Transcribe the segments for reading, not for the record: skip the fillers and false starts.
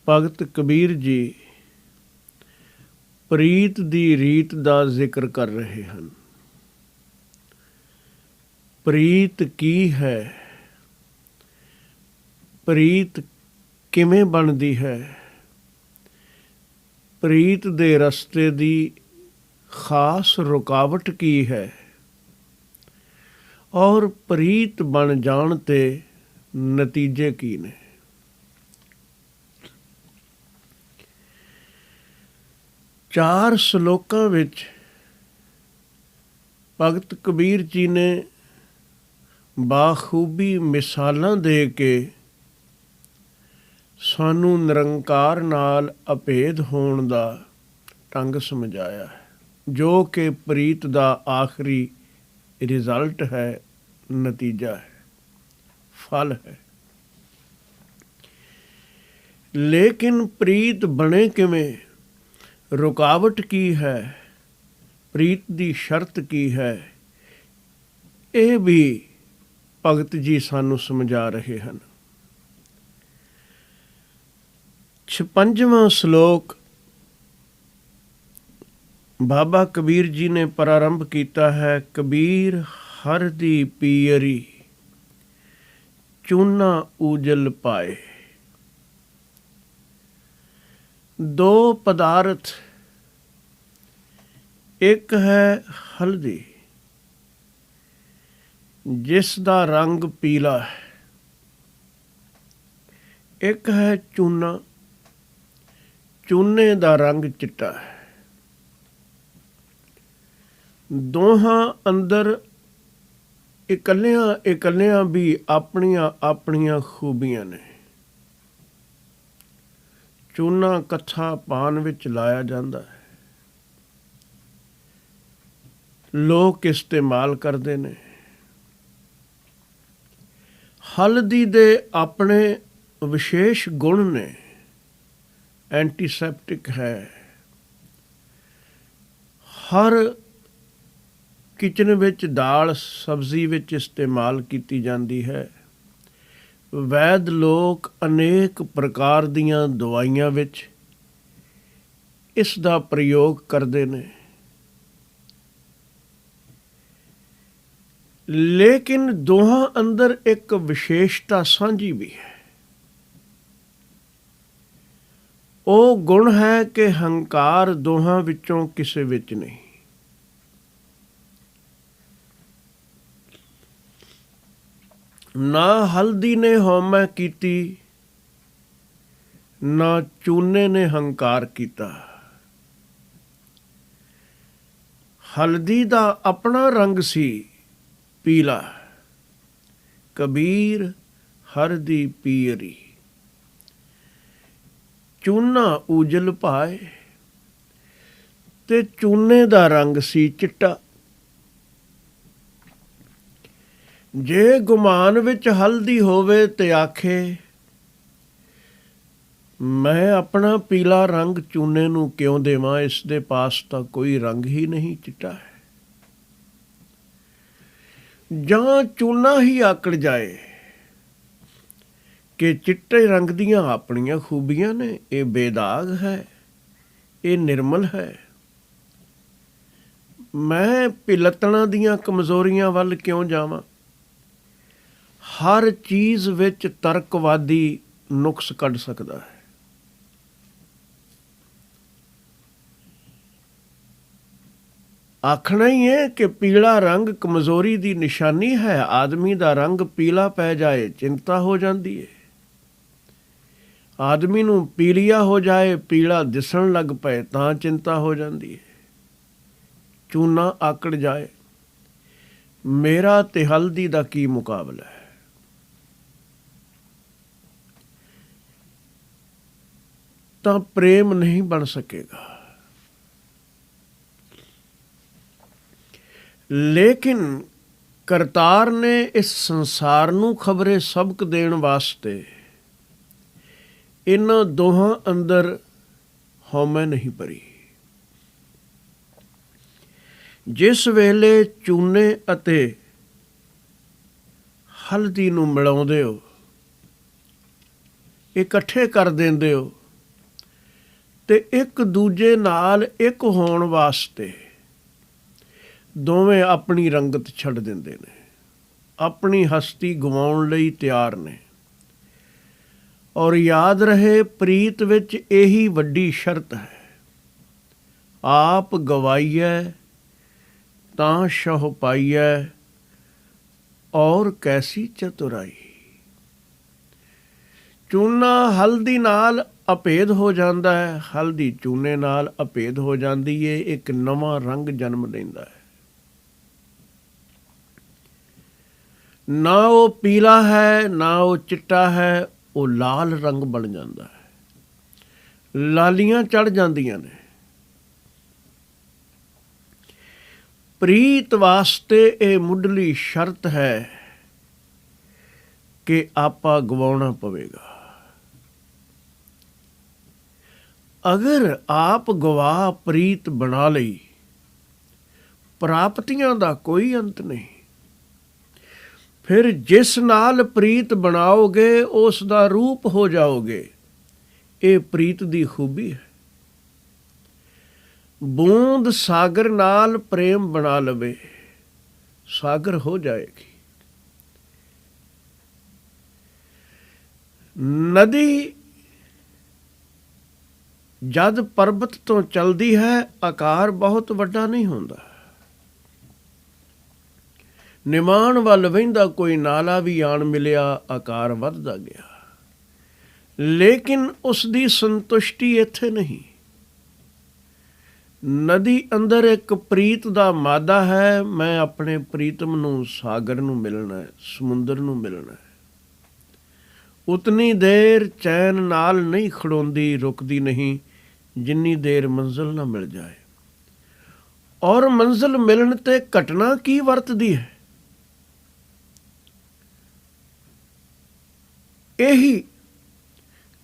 ਭਗਤ ਕਬੀਰ ਜੀ ਪ੍ਰੀਤ ਦੀ ਰੀਤ ਦਾ ਜ਼ਿਕਰ ਕਰ ਰਹੇ ਹਨ। ਪ੍ਰੀਤ ਕੀ ਹੈ? ਪ੍ਰੀਤ ਕਿਵੇਂ ਬਣਦੀ ਹੈ? ਪ੍ਰੀਤ ਦੇ ਰਸਤੇ ਦੀ ਖਾਸ ਰੁਕਾਵਟ ਕੀ ਹੈ? ਔਰ ਪ੍ਰੀਤ ਬਣ ਜਾਣ 'ਤੇ ਨਤੀਜੇ ਕੀ ਨੇ? ਚਾਰ ਸਲੋਕਾਂ ਵਿੱਚ ਭਗਤ ਕਬੀਰ ਜੀ ਨੇ ਬਾਖੂਬੀ ਮਿਸਾਲਾਂ ਦੇ ਕੇ ਸਾਨੂੰ ਨਿਰੰਕਾਰ ਨਾਲ ਅਭੇਦ ਹੋਣ ਦਾ ਢੰਗ ਸਮਝਾਇਆ ਹੈ, ਜੋ ਕਿ ਪ੍ਰੀਤ ਦਾ ਆਖਰੀ ਰਿਜ਼ਲਟ ਹੈ, ਨਤੀਜਾ ਹੈ, ਫਲ ਹੈ। ਲੇਕਿਨ ਪ੍ਰੀਤ ਬਣੇ ਕਿਵੇਂ? ਰੁਕਾਵਟ ਕੀ ਹੈ? ਪ੍ਰੀਤ ਦੀ ਸ਼ਰਤ ਕੀ ਹੈ? ਇਹ ਵੀ ਭਗਤ ਜੀ ਸਾਨੂੰ ਸਮਝਾ ਰਹੇ ਹਨ। 56ਵਾਂ ਸ਼ਲੋਕ ਬਾਬਾ ਕਬੀਰ ਜੀ ਨੇ ਪ੍ਰਾਰੰਭ ਕੀਤਾ ਹੈ। ਕਬੀਰ ਹਰ ਦੀ ਪੀਅਰੀ ਚੂਨਾ ਊਜਲ ਪਾਏ। ਦੋ ਪਦਾਰਥ, ਇੱਕ ਹੈ ਹਲਦੀ ਜਿਸ ਦਾ ਰੰਗ ਪੀਲਾ ਹੈ, ਇੱਕ ਹੈ ਚੂਨਾ, ਚੂਨੇ ਦਾ ਰੰਗ ਚਿੱਟਾ ਹੈ। ਦੋਹਾਂ ਅੰਦਰ ਇਕੱਲਿਆਂ ਵੀ ਆਪਣੀਆਂ ਖੂਬੀਆਂ ਨੇ। ਚੂਨਾ ਕੱਥਾ ਪਾਨ ਵਿੱਚ ਲਾਇਆ ਜਾਂਦਾ ਹੈ, ਲੋਕ ਇਸਤੇਮਾਲ ਕਰਦੇ ਨੇ। ਹਲਦੀ ਦੇ ਆਪਣੇ ਵਿਸ਼ੇਸ਼ ਗੁਣ ਨੇ। ਐਂਟੀਸੈਪਟਿਕ ਹੈ, ਹਰ ਕਿਚਨ ਵਿੱਚ ਦਾਲ ਸਬਜ਼ੀ ਵਿੱਚ ਇਸਤੇਮਾਲ ਕੀਤੀ ਜਾਂਦੀ ਹੈ। ਵੈਦ ਲੋਕ ਅਨੇਕ ਪ੍ਰਕਾਰ ਦੀਆਂ ਦਵਾਈਆਂ ਵਿੱਚ ਇਸ ਦਾ ਪ੍ਰਯੋਗ ਕਰਦੇ ਨੇ। ਲੇਕਿਨ ਦੋਹਾਂ ਅੰਦਰ ਇੱਕ ਵਿਸ਼ੇਸ਼ਤਾ ਸਾਂਝੀ ਵੀ ਹੈ। ਉਹ ਗੁਣ ਹੈ ਕਿ ਹੰਕਾਰ ਦੋਹਾਂ ਵਿੱਚੋਂ ਕਿਸੇ ਵਿੱਚ ਨਹੀਂ। ਨਾ ਹਲਦੀ ਨੇ ਹਉਮੈ ਕੀਤੀ, ਨਾ ਚੂਨੇ ਨੇ ਹੰਕਾਰ ਕੀਤਾ। ਹਲਦੀ ਦਾ ਆਪਣਾ ਰੰਗ ਸੀ ਪੀਲਾ। ਕਬੀਰ ਹਰ ਦੀ ਪੀਅਰੀ ਚੂਨਾ ਊਜਲ ਪਾਏ, ਤੇ ਚੂਨੇ ਦਾ ਰੰਗ ਸੀ ਚਿੱਟਾ। ਜੇ ਗੁਮਾਨ ਵਿੱਚ ਹਲਦੀ ਹੋਵੇ ਤੇ ਆਖੇ ਮੈਂ ਆਪਣਾ ਪੀਲਾ ਰੰਗ ਚੂਨੇ ਨੂੰ ਕਿਉਂ ਦੇਵਾਂ, ਇਸ ਦੇ ਪਾਸ ਤਾਂ ਕੋਈ ਰੰਗ ਹੀ ਨਹੀਂ, ਚਿੱਟਾ ਹੈ। ਜਾਂ ਚੂਨਾ ਹੀ ਆਕੜ ਜਾਏ ਕਿ ਚਿੱਟੇ ਰੰਗ ਦੀਆਂ ਆਪਣੀਆਂ ਖੂਬੀਆਂ ਨੇ, ਇਹ ਬੇਦਾਗ ਹੈ, ਇਹ ਨਿਰਮਲ ਹੈ। ਮੈਂ ਪਿਲਤਣਾ ਦੀਆਂ ਕਮਜ਼ੋਰੀਆਂ ਵੱਲ ਕਿਉਂ ਜਾਵਾਂ? ਹਰ ਚੀਜ਼ ਵਿੱਚ ਤਰਕਵਾਦੀ ਨੁਕਸ ਕੱਢ ਸਕਦਾ ਹੈ। ਆਖਣਾ ਹੀ ਹੈ ਕਿ ਪੀਲਾ ਰੰਗ ਕਮਜ਼ੋਰੀ ਦੀ ਨਿਸ਼ਾਨੀ ਹੈ। ਆਦਮੀ ਦਾ ਰੰਗ ਪੀਲਾ ਪੈ ਜਾਏ ਚਿੰਤਾ ਹੋ ਜਾਂਦੀ ਹੈ। ਆਦਮੀ ਨੂੰ ਪੀਲੀਆ ਹੋ ਜਾਏ, ਪੀਲਾ ਦਿਸਣ ਲੱਗ ਪਏ ਤਾਂ ਚਿੰਤਾ ਹੋ ਜਾਂਦੀ ਹੈ। ਚੂਨਾ ਆਕੜ ਜਾਏ, ਮੇਰਾ ਤੇ ਹਲਦੀ ਦਾ ਕੀ ਮੁਕਾਬਲਾ ਹੈ? ਤਾਂ ਪ੍ਰੇਮ ਨਹੀਂ ਬਣ ਸਕੇਗਾ। ਲੇਕਿਨ ਕਰਤਾਰ ਨੇ ਇਸ ਸੰਸਾਰ ਨੂੰ ਖਬਰੇ ਸਬਕ ਦੇਣ ਵਾਸਤੇ ਇਹਨਾਂ ਦੋਹਾਂ ਅੰਦਰ ਹਉਮੈ ਨਹੀਂ ਭਰੀ। ਜਿਸ ਵੇਲੇ ਚੂਨੇ ਅਤੇ ਹਲਦੀ ਨੂੰ ਮਿਲਾਉਂਦੇ ਹੋ, ਇਕੱਠੇ ਕਰ ਦਿੰਦੇ ਹੋ, ਤੇ ਇੱਕ ਦੂਜੇ ਨਾਲ ਇੱਕ ਹੋਣ ਵਾਸਤੇ ਦੋਵੇਂ ਆਪਣੀ ਰੰਗਤ ਛੱਡ ਦਿੰਦੇ ਨੇ, ਆਪਣੀ ਹਸਤੀ ਗਵਾਉਣ ਲਈ ਤਿਆਰ ਨੇ। ਔਰ ਯਾਦ ਰਹੇ, ਪ੍ਰੀਤ ਵਿੱਚ ਇਹੀ ਵੱਡੀ ਸ਼ਰਤ ਹੈ, ਆਪ ਗਵਾਈਐ ਤਾਂ ਸ਼ਹੁ ਪਾਈਐ, ਔਰ ਕੈਸੀ ਚਤੁਰਾਈ। ਚੂਨਾ ਹਲਦੀ ਨਾਲ ਅਭੇਦ ਹੋ ਜਾਂਦਾ ਹੈ, ਹਲਦੀ ਚੂਨੇ ਨਾਲ ਅਭੇਦ ਹੋ ਜਾਂਦੀ ਹੈ, ਇੱਕ ਨਵਾਂ ਰੰਗ ਜਨਮ ਲੈਂਦਾ ਹੈ। ਨਾ ਉਹ ਪੀਲਾ ਹੈ, ਨਾ ਉਹ ਚਿੱਟਾ ਹੈ, ਉਹ ਲਾਲ ਰੰਗ ਬਣ ਜਾਂਦਾ ਹੈ, ਲਾਲੀਆਂ ਚੜ੍ਹ ਜਾਂਦੀਆਂ ਨੇ। ਪ੍ਰੀਤ ਵਾਸਤੇ ਇਹ ਮੁੱਢਲੀ ਸ਼ਰਤ ਹੈ ਕਿ ਆਪਾ ਗਵਾਉਣਾ ਪਵੇਗਾ। ਅਗਰ ਆਪ ਗਵਾ ਪ੍ਰੀਤ ਬਣਾ ਲਈ, ਪ੍ਰਾਪਤੀਆਂ ਦਾ ਕੋਈ ਅੰਤ ਨਹੀਂ। ਫਿਰ ਜਿਸ ਨਾਲ ਪ੍ਰੀਤ ਬਣਾਓਗੇ ਉਸ ਦਾ ਰੂਪ ਹੋ ਜਾਓਗੇ। ਇਹ ਪ੍ਰੀਤ ਦੀ ਖੂਬੀ ਹੈ। ਬੂੰਦ ਸਾਗਰ ਨਾਲ ਪ੍ਰੇਮ ਬਣਾ ਲਵੇ, ਸਾਗਰ ਹੋ ਜਾਏਗੀ। ਨਦੀ ਜਦ ਪਰਬਤ ਤੋਂ ਚਲਦੀ ਹੈ, ਆਕਾਰ ਬਹੁਤ ਵੱਡਾ ਨਹੀਂ ਹੁੰਦਾ। ਨਿਮਾਣ ਵੱਲ ਵਹਿੰਦਾ ਕੋਈ ਨਾਲਾ ਵੀ ਆਣ ਮਿਲਿਆ, ਆਕਾਰ ਵੱਧਦਾ ਗਿਆ। ਲੇਕਿਨ ਉਸ ਦੀ ਸੰਤੁਸ਼ਟੀ ਇੱਥੇ ਨਹੀਂ। ਨਦੀ ਅੰਦਰ ਇੱਕ ਪ੍ਰੀਤ ਦਾ ਮਾਦਾ ਹੈ। ਮੈਂ ਆਪਣੇ ਪ੍ਰੀਤਮ ਨੂੰ, ਸਾਗਰ ਨੂੰ ਮਿਲਣਾ ਹੈ, ਸਮੁੰਦਰ ਨੂੰ ਮਿਲਣਾ ਹੈ। ਉਤਨੀ ਦੇਰ ਚੈਨ ਨਾਲ ਨਹੀਂ ਖੜੋਂਦੀ, ਰੁਕਦੀ ਨਹੀਂ, ਜਿੰਨੀ ਦੇਰ ਮੰਜ਼ਿਲ ਨਾ ਮਿਲ ਜਾਏ। ਔਰ ਮੰਜ਼ਿਲ ਮਿਲਣ ਤੇ ਘਟਨਾ ਕੀ ਵਰਤਦੀ ਹੈ? ਇਹੀ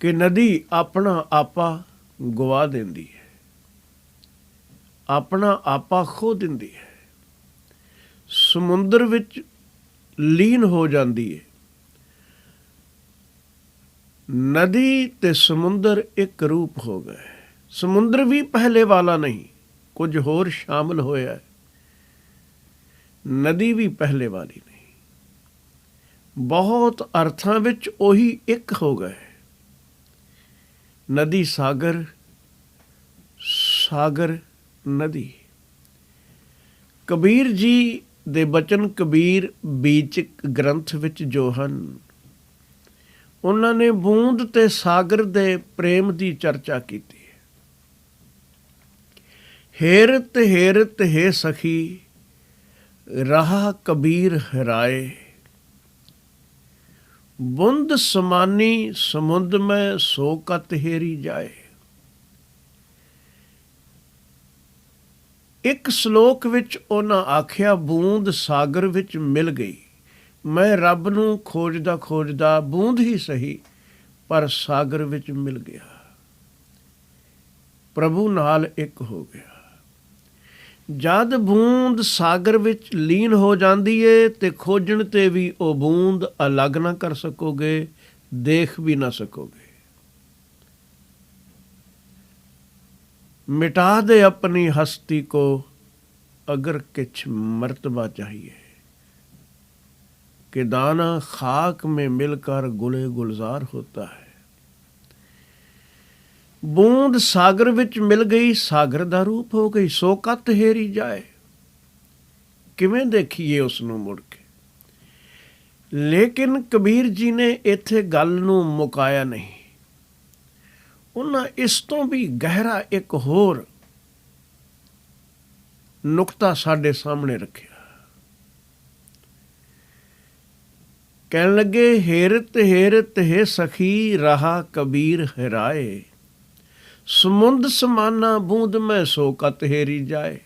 ਕਿ ਨਦੀ ਆਪਣਾ ਆਪਾ ਗਵਾ ਦਿੰਦੀ ਹੈ, ਆਪਣਾ ਆਪਾ ਖੋ ਦਿੰਦੀ ਹੈ, ਸਮੁੰਦਰ ਵਿੱਚ ਲੀਨ ਹੋ ਜਾਂਦੀ ਹੈ। ਨਦੀ ਤੇ ਸਮੁੰਦਰ ਇੱਕ ਰੂਪ ਹੋ ਗਏ। ਸਮੁੰਦਰ ਵੀ ਪਹਿਲੇ ਵਾਲਾ ਨਹੀਂ, ਕੁਝ ਹੋਰ ਸ਼ਾਮਲ ਹੋਇਆ ਹੈ। ਨਦੀ ਵੀ ਪਹਿਲੇ ਵਾਲੀ ਨਹੀਂ। ਬਹੁਤ ਅਰਥਾਂ ਵਿੱਚ ਉਹੀ ਇੱਕ ਹੋ ਗਏ। ਨਦੀ ਸਾਗਰ, ਸਾਗਰ ਨਦੀ। ਕਬੀਰ ਜੀ ਦੇ ਬਚਨ ਕਬੀਰ ਬੀਚਕ ਗ੍ਰੰਥ ਵਿੱਚ ਜੋ ਹਨ, ਉਹਨਾਂ ਨੇ ਬੂੰਦ ਤੇ ਸਾਗਰ ਦੇ ਪ੍ਰੇਮ ਦੀ ਚਰਚਾ ਕੀਤੀ ਹੈ। ਹੇਰਤ ਹੇਰਤ ਹੈ ਸਖੀ, ਰਹਾ ਕਬੀਰ ਹਰਾਏ। ਬੁੰਦ ਸਮਾਨੀ ਸਮੁੰਦ ਮੈਂ, ਸੋ ਕਤ ਹੇਰੀ ਜਾਏ। ਇੱਕ ਸ਼ਲੋਕ ਵਿੱਚ ਉਹਨਾਂ ਆਖਿਆ, ਬੂੰਦ ਸਾਗਰ ਵਿੱਚ ਮਿਲ ਗਈ। ਮੈਂ ਰੱਬ ਨੂੰ ਖੋਜਦਾ ਖੋਜਦਾ, ਬੂੰਦ ਹੀ ਸਹੀ, ਪਰ ਸਾਗਰ ਵਿੱਚ ਮਿਲ ਗਿਆ, ਪ੍ਰਭੂ ਨਾਲ ਇੱਕ ਹੋ ਗਿਆ। ਜਦ ਬੂੰਦ ਸਾਗਰ ਵਿੱਚ ਲੀਨ ਹੋ ਜਾਂਦੀ ਏ ਤੇ ਖੋਜਣ ਤੇ ਵੀ ਉਹ ਬੂੰਦ ਅਲੱਗ ਨਾ ਕਰ ਸਕੋਗੇ, ਦੇਖ ਵੀ ਨਾ ਸਕੋਗੇ। ਮਿਟਾ ਦੇ ਆਪਣੀ ਹਸਤੀ ਕੋ, ਅਗਰ ਕਿਛ ਮਰਤਬਾ चाहिए। कि दाना खाक में मिलकर गुले गुलजार होता है। बूंद सागर विच मिल गई, सागर दा रूप हो गई, सो कत हेरी जाए। किवें देखीए उसनूं मुड़ के। लेकिन कबीर जी ने इत्थे गल नूं मुकाया नहीं। उन्हां इस तों भी गहरा एक होर नुकता साडे सामने रखिया। कहन लगे, हेरत हेरत हे सखी, रहा कबीर हराए। समुंद समाना बूंद में, सो कत हेरी जाए।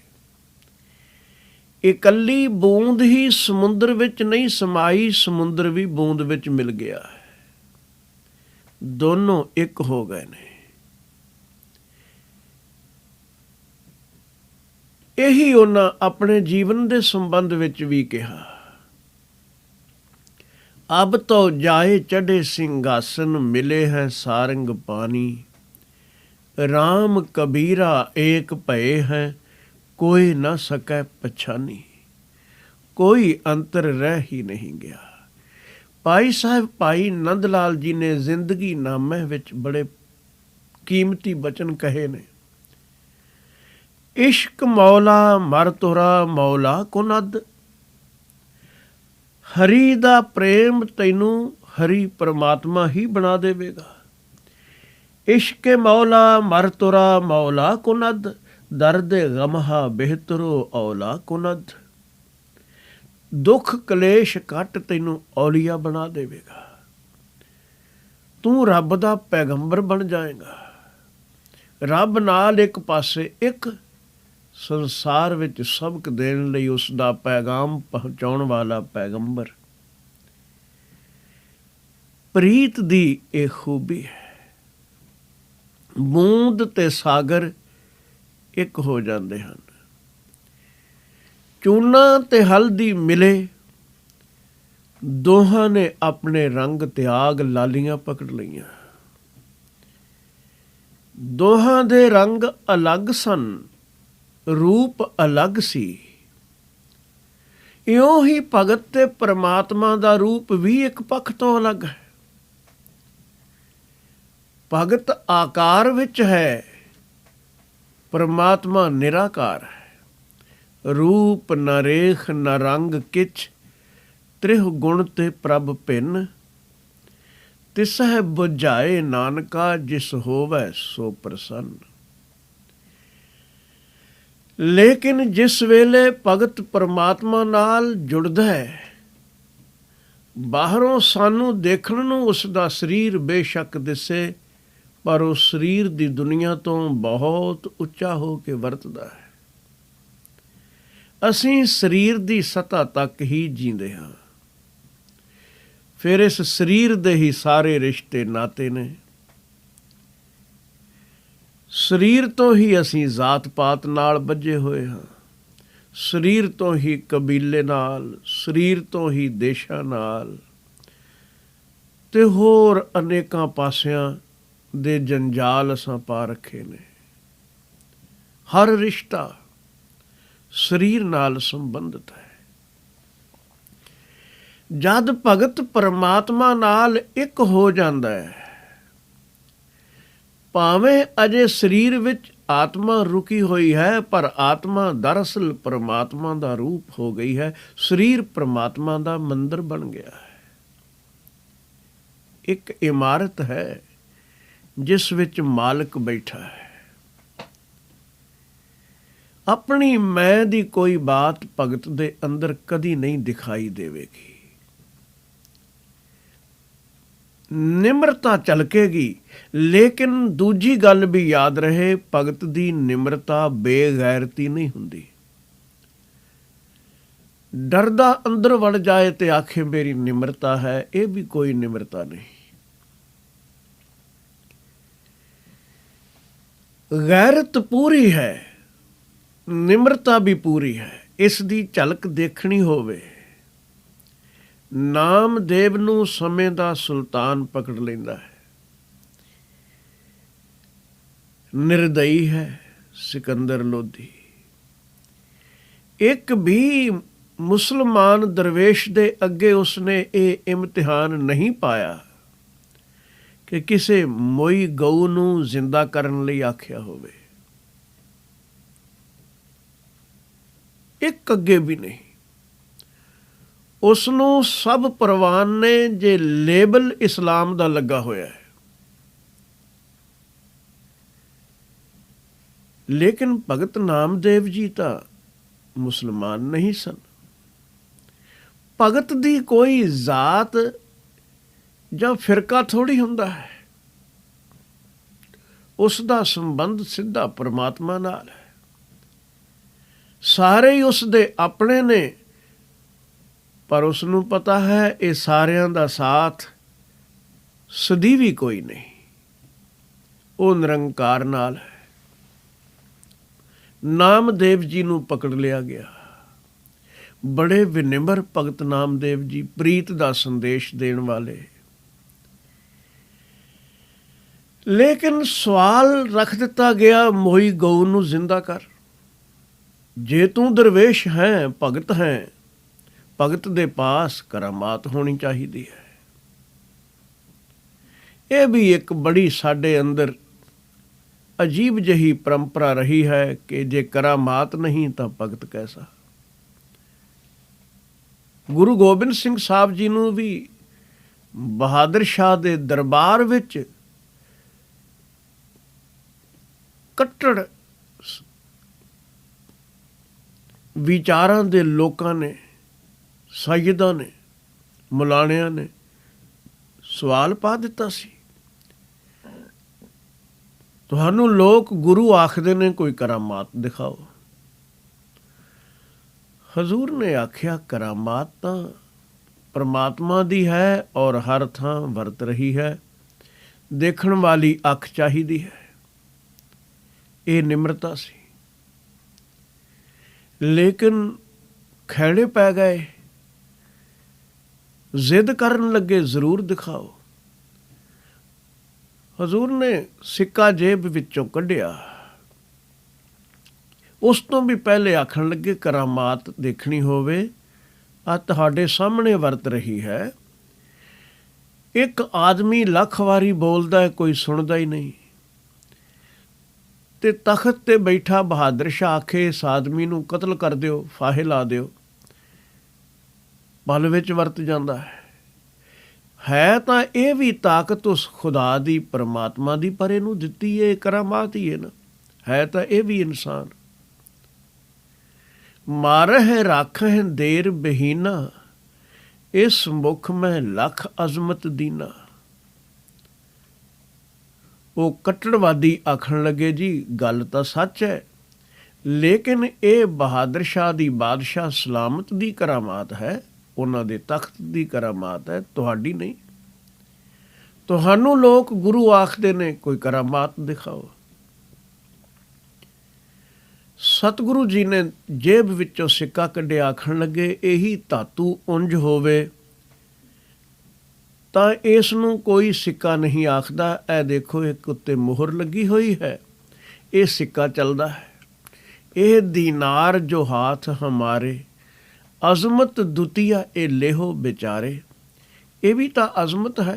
इकल्ली बूंद ही समुंदर विच नहीं समाई, समुंदर भी बूंद विच मिल गया है। दोनों एक हो गए ने। यही उन्हां अपने जीवन दे संबंध विच भी कहा। अब तो जाए चढ़े सिंहासन, मिले हैं सारंग पानी। राम कबीरा एक भये हैं, कोई न सकै पछानी। कोई अंतर रह ही नहीं गया। ਭਾਈ ਸਾਹਿਬ ਭਾਈ ਨੰਦ ਲਾਲ ਜੀ ਨੇ ਜ਼ਿੰਦਗੀ ਨਾਮੇ ਵਿੱਚ ਬੜੇ ਕੀਮਤੀ ਬਚਨ ਕਹੇ ਨੇ। ਇਸ਼ਕ ਮੌਲਾ ਮਰ ਤੁਰਾ ਮੌਲਾ ਕੁਨਦ, ਹਰੀ ਦਾ ਪ੍ਰੇਮ ਤੈਨੂੰ ਹਰੀ ਪਰਮਾਤਮਾ ਹੀ ਬਣਾ ਦੇਵੇਗਾ। ਇਸ਼ਕੇ ਮੌਲਾ ਮਰ ਤੁਰਾ ਮੌਲਾ ਕੁਨਦ, ਦਰਦ ਗਮਹਾ ਬਿਹਤਰੋ ਔਲਾ ਕੁਨਦ। ਦੁੱਖ ਕਲੇਸ਼ ਕੱਟ ਤੈਨੂੰ ਔਲੀਆ ਬਣਾ ਦੇਵੇਗਾ। ਤੂੰ ਰੱਬ ਦਾ ਪੈਗੰਬਰ ਬਣ ਜਾਏਗਾ। ਰੱਬ ਨਾਲ ਇੱਕ ਪਾਸੇ ਇੱਕ, ਸੰਸਾਰ ਵਿੱਚ ਸਬਕ ਦੇਣ ਲਈ ਉਸ ਦਾ ਪੈਗਾਮ ਪਹੁੰਚਾਉਣ ਵਾਲਾ ਪੈਗੰਬਰ। ਪ੍ਰੀਤ ਦੀ ਇਹ ਖੂਬੀ ਹੈ। ਬੂੰਦ ਤੇ ਸਾਗਰ ਇੱਕ ਹੋ ਜਾਂਦੇ ਹਨ। ਚੂਨਾ ਤੇ ਹਲਦੀ ਮਿਲੇ, ਦੋਹਾਂ ਨੇ ਆਪਣੇ ਰੰਗ ਤਿਆਗ ਲਾਲੀਆਂ ਪਕੜ ਲਈਆਂ। ਦੋਹਾਂ ਦੇ ਰੰਗ ਅਲੱਗ ਸਨ, ਰੂਪ ਅਲੱਗ ਸੀ। ਇਉਂ ਹੀ ਭਗਤ ਤੇ ਪਰਮਾਤਮਾ ਦਾ ਰੂਪ ਵੀ ਇੱਕ ਪੱਖ ਤੋਂ ਅਲੱਗ ਹੈ। ਭਗਤ ਆਕਾਰ ਵਿੱਚ ਹੈ, ਪਰਮਾਤਮਾ ਨਿਰਾਕਾਰ ਹੈ। ਰੂਪ ਨ ਰੇਖ ਨ ਰੰਗ ਕਿਛ, ਤ੍ਰਿਹ ਗੁਣ ਤੇ ਪ੍ਰਭ ਭਿੰਨ। ਤਿਸਹਿ ਬੁਝਾਏ ਨਾਨਕਾ, ਜਿਸ ਹੋਵੈ ਸੋ ਪ੍ਰਸੰਨ। ਲੇਕਿਨ ਜਿਸ ਵੇਲੇ ਭਗਤ ਪਰਮਾਤਮਾ ਨਾਲ ਜੁੜਦਾ ਹੈ, ਬਾਹਰੋਂ ਸਾਨੂੰ ਦੇਖਣ ਨੂੰ ਉਸ ਦਾ ਸਰੀਰ ਬੇਸ਼ੱਕ ਦਿਸੇ, ਪਰ ਉਹ ਸਰੀਰ ਦੀ ਦੁਨੀਆ ਤੋਂ ਬਹੁਤ ਉੱਚਾ ਹੋ ਕੇ ਵਰਤਦਾ ਹੈ। ਅਸੀਂ ਸਰੀਰ ਦੀ ਸਤ੍ਹਾ ਤੱਕ ਹੀ ਜੀਂਦੇ ਹਾਂ। ਫਿਰ ਇਸ ਸਰੀਰ ਦੇ ਹੀ ਸਾਰੇ ਰਿਸ਼ਤੇ ਨਾਤੇ ਨੇ। ਸਰੀਰ ਤੋਂ ਹੀ ਅਸੀਂ ਜ਼ਾਤ ਪਾਤ ਨਾਲ ਬੱਝੇ ਹੋਏ ਹਾਂ। ਸਰੀਰ ਤੋਂ ਹੀ ਕਬੀਲੇ ਨਾਲ, ਸਰੀਰ ਤੋਂ ਹੀ ਦੇਸ਼ਾਂ ਨਾਲ, ਤੇ ਹੋਰ ਅਨੇਕਾਂ ਪਾਸਿਆਂ ਦੇ ਜੰਜਾਲ ਅਸਾਂ ਪਾ ਰੱਖੇ ਨੇ। ਹਰ ਰਿਸ਼ਤਾ ਸਰੀਰ ਨਾਲ ਸੰਬੰਧਿਤ ਹੈ। ਜਦ ਭਗਤ ਪਰਮਾਤਮਾ ਨਾਲ ਇੱਕ ਹੋ ਜਾਂਦਾ ਹੈ, ਭਾਵੇਂ ਅਜੇ ਸਰੀਰ ਵਿੱਚ ਆਤਮਾ ਰੁਕੀ ਹੋਈ ਹੈ, ਪਰ ਆਤਮਾ ਦਰਅਸਲ ਪਰਮਾਤਮਾ ਦਾ ਰੂਪ ਹੋ ਗਈ ਹੈ। ਸਰੀਰ ਪਰਮਾਤਮਾ ਦਾ ਮੰਦਰ ਬਣ ਗਿਆ ਹੈ। ਇੱਕ ਇਮਾਰਤ ਹੈ ਜਿਸ ਵਿੱਚ ਮਾਲਕ ਬੈਠਾ ਹੈ। ਆਪਣੀ ਮੈਂ ਦੀ ਕੋਈ ਬਾਤ ਭਗਤ ਦੇ ਅੰਦਰ ਕਦੀ ਨਹੀਂ ਦਿਖਾਈ ਦੇਵੇਗੀ। ਨਿਮਰਤਾ ਝਲਕੇਗੀ, ਲੇਕਿਨ ਦੂਜੀ ਗੱਲ ਵੀ ਯਾਦ ਰਹੇ, ਭਗਤ ਦੀ ਨਿਮਰਤਾ ਬੇਗੈਰਤੀ ਨਹੀਂ ਹੁੰਦੀ। ਡਰਦਾ ਅੰਦਰ ਵੜ ਜਾਏ ਤੇ ਆਖੇ ਮੇਰੀ ਨਿਮਰਤਾ ਹੈ, ਇਹ ਵੀ ਕੋਈ ਨਿਮਰਤਾ ਨਹੀਂ। ਗੈਰਤ ਪੂਰੀ ਹੈ, ਨਿਮਰਤਾ ਵੀ ਪੂਰੀ ਹੈ। ਇਸ ਦੀ ਝਲਕ ਦੇਖਣੀ ਹੋਵੇ, ਨਾਮਦੇਵ ਨੂੰ ਸਮੇਂ ਦਾ ਸੁਲਤਾਨ ਪਕੜ ਲੈਂਦਾ ਹੈ। ਨਿਰਦਈ ਹੈ ਸਿਕੰਦਰ ਲੋਧੀ। ਇੱਕ ਵੀ ਮੁਸਲਮਾਨ ਦਰਵੇਸ਼ ਦੇ ਅੱਗੇ ਉਸਨੇ ਇਹ ਇਮਤਿਹਾਨ ਨਹੀਂ ਪਾਇਆ ਕਿ ਕਿਸੇ ਮੋਈ ਗਊ ਨੂੰ ਜ਼ਿੰਦਾ ਕਰਨ ਲਈ ਆਖਿਆ ਹੋਵੇ। ਇੱਕ ਅੱਗੇ ਵੀ ਨਹੀਂ। ਉਸ ਨੂੰ ਸਭ ਪ੍ਰਵਾਨ ਨੇ ਜੇ ਲੇਬਲ ਇਸਲਾਮ ਦਾ ਲੱਗਾ ਹੋਇਆ ਹੈ। ਲੇਕਿਨ ਭਗਤ ਨਾਮਦੇਵ ਜੀ ਤਾਂ ਮੁਸਲਮਾਨ ਨਹੀਂ ਸਨ। ਭਗਤ ਦੀ ਕੋਈ ਜ਼ਾਤ ਜਾਂ ਫਿਰਕਾ ਥੋੜ੍ਹੀ ਹੁੰਦਾ ਹੈ। ਉਸ ਦਾ ਸੰਬੰਧ ਸਿੱਧਾ ਪਰਮਾਤਮਾ ਨਾਲ ਹੈ। ਸਾਰੇ ਹੀ ਉਸ ਦੇ ਆਪਣੇ ਨੇ, ਪਰ ਉਸ ਨੂੰ ਪਤਾ ਹੈ ਇਹ ਸਾਰਿਆਂ ਦਾ ਸਾਥ ਸਦੀਵੀ ਕੋਈ ਨਹੀਂ। ਉਹ ਨਿਰੰਕਾਰ ਨਾਲ ਹੈ। ਨਾਮਦੇਵ ਜੀ ਨੂੰ ਪਕੜ ਲਿਆ ਗਿਆ। ਬੜੇ ਵਿਨਿਮਰ ਭਗਤ ਨਾਮਦੇਵ ਜੀ, ਪ੍ਰੀਤ ਦਾ ਸੰਦੇਸ਼ ਦੇਣ ਵਾਲੇ। ਲੇਕਿਨ ਸਵਾਲ ਰੱਖ ਦਿੱਤਾ ਗਿਆ, ਮੋਈ ਗਊ ਨੂੰ ਜ਼ਿੰਦਾ ਕਰ। ਜੇ ਤੂੰ ਦਰਵੇਸ਼ ਹੈ, ਭਗਤ ਹੈ, ਭਗਤ ਦੇ ਪਾਸ ਕਰਾਮਾਤ ਹੋਣੀ ਚਾਹੀਦੀ ਹੈ। ਇਹ ਵੀ ਇੱਕ ਬੜੀ ਸਾਡੇ ਅੰਦਰ ਅਜੀਬ ਜਿਹੀ ਪਰੰਪਰਾ ਰਹੀ ਹੈ ਕਿ ਜੇ ਕਰਾਮਾਤ ਨਹੀਂ ਤਾਂ ਭਗਤ ਕੈਸਾ। ਗੁਰੂ ਗੋਬਿੰਦ ਸਿੰਘ ਸਾਹਿਬ ਜੀ ਨੂੰ ਵੀ ਬਹਾਦਰ ਸ਼ਾਹ ਦੇ ਦਰਬਾਰ ਵਿੱਚ ਕੱਟੜ ਵਿਚਾਰਾਂ ਦੇ ਲੋਕਾਂ ਨੇ, ਸੈਯਦਾਂ ਨੇ, ਮੁਲਾਣਿਆਂ ਨੇ ਸਵਾਲ ਪਾ ਦਿੱਤਾ ਸੀ, ਤੁਹਾਨੂੰ ਲੋਕ ਗੁਰੂ ਆਖਦੇ ਨੇ, ਕੋਈ ਕਰਾਮਾਤ ਦਿਖਾਓ। ਹਜ਼ੂਰ ਨੇ ਆਖਿਆ, ਕਰਾਮਾਤ ਤਾਂ ਪਰਮਾਤਮਾ ਦੀ ਹੈ ਔਰ ਹਰ ਥਾਂ ਵਰਤ ਰਹੀ ਹੈ, ਦੇਖਣ ਵਾਲੀ ਅੱਖ ਚਾਹੀਦੀ ਹੈ। ਇਹ ਨਿਮਰਤਾ ਸੀ। ਲੇਕਿਨ ਖਹਿੜੇ ਪੈ ਗਏ, ਜ਼ਿੱਦ ਕਰਨ ਲੱਗੇ, ਜ਼ਰੂਰ ਦਿਖਾਓ। ਹਜ਼ੂਰ ਨੇ ਸਿੱਕਾ ਜੇਬ ਵਿੱਚੋਂ ਕੱਢਿਆ। ਉਸ ਤੋਂ ਵੀ ਪਹਿਲੇ ਆਖਣ ਲੱਗੇ, ਕਰਾਮਾਤ ਦੇਖਣੀ ਹੋਵੇ ਆ ਤੁਹਾਡੇ ਸਾਹਮਣੇ ਵਰਤ ਰਹੀ ਹੈ। ਇੱਕ ਆਦਮੀ ਲੱਖ ਵਾਰੀ ਬੋਲਦਾ ਹੈ, ਕੋਈ ਸੁਣਦਾ ਹੀ ਨਹੀਂ। ਤੇ ਤਖਤ ਤੇ ਬੈਠਾ ਬਹਾਦਰ ਸ਼ਾਹ ਆਖੇ, ਇਸ ਆਦਮੀ ਨੂੰ ਕਤਲ ਕਰ ਦਿਓ, ਫਾਹੇ ਲਾ ਦਿਓ, ਪਲ ਵਿੱਚ ਵਰਤ ਜਾਂਦਾ ਹੈ ਤਾਂ ਇਹ ਵੀ ਤਾਕਤ ਉਸ ਖੁਦਾ ਦੀ, ਪਰਮਾਤਮਾ ਦੀ, ਪਰ ਇਹਨੂੰ ਦਿੱਤੀ ਹੈ, ਕਰਾਮਾਤ ਹੀ ਹੈ ਨਾ, ਹੈ ਤਾਂ ਇਹ ਵੀ ਇਨਸਾਨ। ਮਾਰਹਿ ਰਾਖਹਿ ਦੇਰ ਬਹੀਨਾ, ਇਸ ਮੁਖ ਮੈਂ ਲੱਖ ਅਜ਼ਮਤ ਦੀਨਾ। ਉਹ ਕੱਟੜਵਾਦੀ ਆਖਣ ਲੱਗੇ, ਜੀ ਗੱਲ ਤਾਂ ਸੱਚ ਹੈ, ਲੇਕਿਨ ਇਹ ਬਹਾਦਰ ਸ਼ਾਹ ਦੀ, ਬਾਦਸ਼ਾਹ ਸਲਾਮਤ ਦੀ ਕਰਾਮਾਤ ਹੈ, ਉਹਨਾਂ ਦੇ ਤਖਤ ਦੀ ਕਰਾਮਾਤ ਹੈ, ਤੁਹਾਡੀ ਨਹੀਂ। ਤੁਹਾਨੂੰ ਲੋਕ ਗੁਰੂ ਆਖਦੇ ਨੇ, ਕੋਈ ਕਰਾਮਾਤ ਦਿਖਾਓ। ਸਤਿਗੁਰੂ ਜੀ ਨੇ ਜੇਬ ਵਿੱਚੋਂ ਸਿੱਕਾ ਕੱਢਿਆ, ਆਖਣ ਲੱਗੇ, ਇਹੀ ਧਾਤੂ ਉਂਝ ਹੋਵੇ ਤਾਂ ਇਸ ਨੂੰ ਕੋਈ ਸਿੱਕਾ ਨਹੀਂ ਆਖਦਾ। ਇਹ ਦੇਖੋ, ਇੱਕ ਉੱਤੇ ਮੁਹਰ ਲੱਗੀ ਹੋਈ ਹੈ, ਇਹ ਸਿੱਕਾ ਚੱਲਦਾ ਹੈ। ਇਹ ਦੀਨਾਰ ਜੋ ਹਾਥ ਹਮਾਰੇ, ਅਜ਼ਮਤ ਦੁਤੀਆ ਇਹ ਲੇਹੋ ਵਿਚਾਰੇ। ਇਹ ਵੀ ਤਾਂ ਅਜ਼ਮਤ ਹੈ।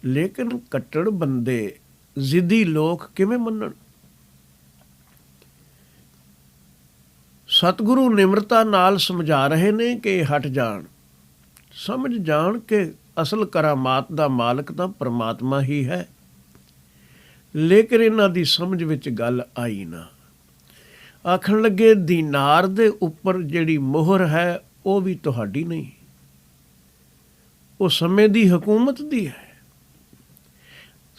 ਲੇਕਿਨ ਕੱਟੜ ਬੰਦੇ, ਜ਼ਿੱਦੀ ਲੋਕ ਕਿਵੇਂ ਮੰਨਣ? ਸਤਿਗੁਰੂ ਨਿਮਰਤਾ ਨਾਲ ਸਮਝਾ ਰਹੇ ਨੇ ਕਿ ਹਟ ਜਾਣ, ਸਮਝ ਜਾਣ ਕਿ ਅਸਲ ਕਰਾਮਾਤ ਦਾ ਮਾਲਕ ਤਾਂ ਪਰਮਾਤਮਾ ਹੀ ਹੈ। ਲੇਕਿਨ ਇਹਨਾਂ ਦੀ ਸਮਝ ਵਿੱਚ ਗੱਲ ਆਈ ਨਾ। ਆਖਣ ਲੱਗੇ, ਦੀਨਾਰ ਦੇ ਉੱਪਰ ਜਿਹੜੀ ਮੋਹਰ ਹੈ ਉਹ ਵੀ ਤੁਹਾਡੀ ਨਹੀਂ, ਉਹ ਸਮੇਂ ਦੀ ਹਕੂਮਤ ਦੀ ਹੈ।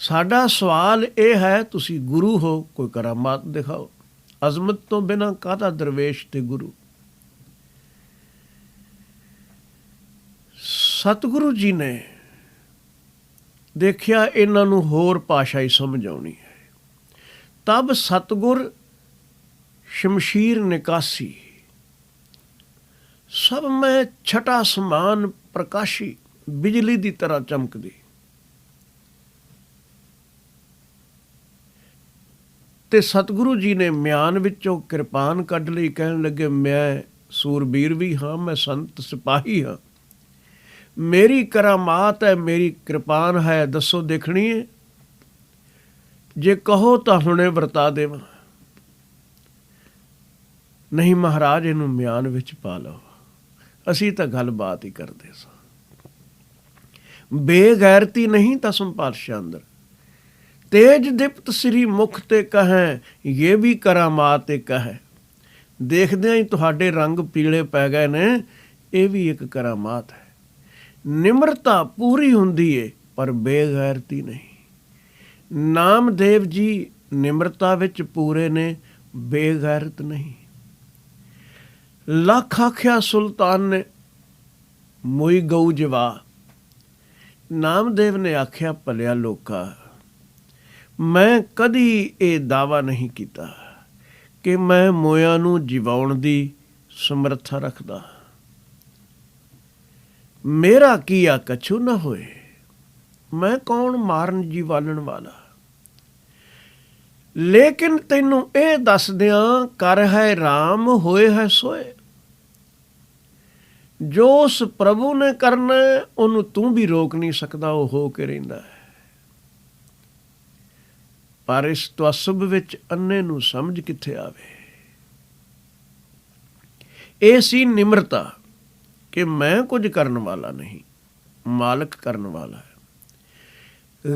ਸਾਡਾ ਸਵਾਲ ਇਹ ਹੈ, ਤੁਸੀਂ ਗੁਰੂ ਹੋ, ਕੋਈ ਕਰਾਮਾਤ ਦਿਖਾਓ। ਅਜ਼ਮਤ ਤੋਂ ਬਿਨਾਂ ਕਾਹਦਾ ਦਰਵੇਸ਼ ਤੇ ਗੁਰੂ? ਸਤਿਗੁਰੂ ਜੀ ਨੇ ਦੇਖਿਆ ਇਹਨਾਂ ਨੂੰ ਹੋਰ ਭਾਸ਼ਾ ਹੀ ਸਮਝ ਆਉਣੀ ਹੈ। ਤਬ ਸਤਿਗੁਰ ਸ਼ਮਸ਼ੀਰ ਨਿਕਾਸੀ, ਸਭ ਮੈਂ ਛਟਾ ਸਮਾਨ ਪ੍ਰਕਾਸ਼ੀ, ਬਿਜਲੀ ਦੀ ਤਰ੍ਹਾਂ ਚਮਕਦੀ। ਤੇ ਸਤਿਗੁਰੂ ਜੀ ਨੇ ਮਿਆਨ ਵਿੱਚੋਂ ਕਿਰਪਾਨ ਕੱਢ ਲਈ, ਕਹਿਣ ਲੱਗੇ, ਮੈਂ ਸੂਰਬੀਰ ਵੀ ਹਾਂ, ਮੈਂ ਸੰਤ ਸਿਪਾਹੀ ਹਾਂ, ਮੇਰੀ ਕਰਾਮਾਤ ਹੈ, ਮੇਰੀ ਕਿਰਪਾਨ ਹੈ, ਦੱਸੋ ਦੇਖਣੀ ਹੈ? ਜੇ ਕਹੋ ਤਾਂ ਹੁਣੇ ਵਰਤਾ ਦੇਵਾਂ, ਨਹੀਂ ਮਹਾਰਾਜ ਇਹਨੂੰ ਮਿਆਨ ਵਿੱਚ ਪਾ ਲਓ, ਅਸੀਂ ਤਾਂ ਗੱਲਬਾਤ ਹੀ ਕਰਦੇ ਸਾਂ। ਬੇਗੈਰਤੀ ਨਹੀਂ ਤਸਮ ਪਾਤਸ਼ਾਹ ਅੰਦਰ, ਤੇਜ ਦਿਪਤ ਸ੍ਰੀ ਮੁਖ ਤੇ ਕਹੈ, ਇਹ ਵੀ ਕਰਾਮਾਤ ਇੱਕ ਹੈ। ਦੇਖਦਿਆਂ ਹੀ ਤੁਹਾਡੇ ਰੰਗ ਪੀਲੇ ਪੈ ਗਏ ਨੇ, ਇਹ ਵੀ ਇੱਕ ਕਰਾਮਾਤ ਹੈ। ਨਿਮਰਤਾ ਪੂਰੀ ਹੁੰਦੀ ਏ ਪਰ ਬੇਗੈਰਤੀ ਨਹੀਂ। ਨਾਮਦੇਵ ਜੀ ਨਿਮਰਤਾ ਵਿੱਚ ਪੂਰੇ ਨੇ, ਬੇਗੈਰਤ ਨਹੀਂ। ਲੱਖ ਆਖਿਆ ਸੁਲਤਾਨ ਨੇ, ਮੋਈ ਗਊ ਜਵਾ। ਨਾਮਦੇਵ ਨੇ ਆਖਿਆ, ਭਲਿਆ ਲੋਕਾ, ਮੈਂ ਕਦੀ ਇਹ ਦਾਅਵਾ ਨਹੀਂ ਕੀਤਾ ਕਿ ਮੈਂ ਮੋਇਆਂ ਨੂੰ ਜਿਵਾਉਣ ਦੀ ਸਮਰੱਥਾ ਰੱਖਦਾ। ਮੇਰਾ ਕੀਆ ਕਛੂ ਨਾ ਹੋਏ। ਮੈਂ ਕੌਣ ਮਾਰਨ ਜੀਵਾਲਣ ਵਾਲਾ। ਲੇਕਿਨ ਤੈਨੂੰ ਇਹ ਦੱਸਦਿਆਂ ਕਰ ਹੈ ਰਾਮ ਹੋਏ ਹੈ ਸੋਏ। ਜੋ ਉਸ ਪ੍ਰਭੂ ਨੇ ਕਰਨਾ ਉਹਨੂੰ ਤੂੰ ਵੀ ਰੋਕ ਨਹੀਂ ਸਕਦਾ, ਉਹ ਹੋ ਕੇ ਰਹਿੰਦਾ ਹੈ। ਪਰ ਇਸ ਤਵਸਬ ਵਿੱਚ ਅੰਨੇ ਨੂੰ ਸਮਝ ਕਿੱਥੇ ਆਵੇ। ਇਹ ਸੀ ਨਿਮਰਤਾ ਕਿ ਮੈਂ ਕੁਝ ਕਰਨ ਵਾਲਾ ਨਹੀਂ, ਮਾਲਕ ਕਰਨ ਵਾਲਾ ਹੈ।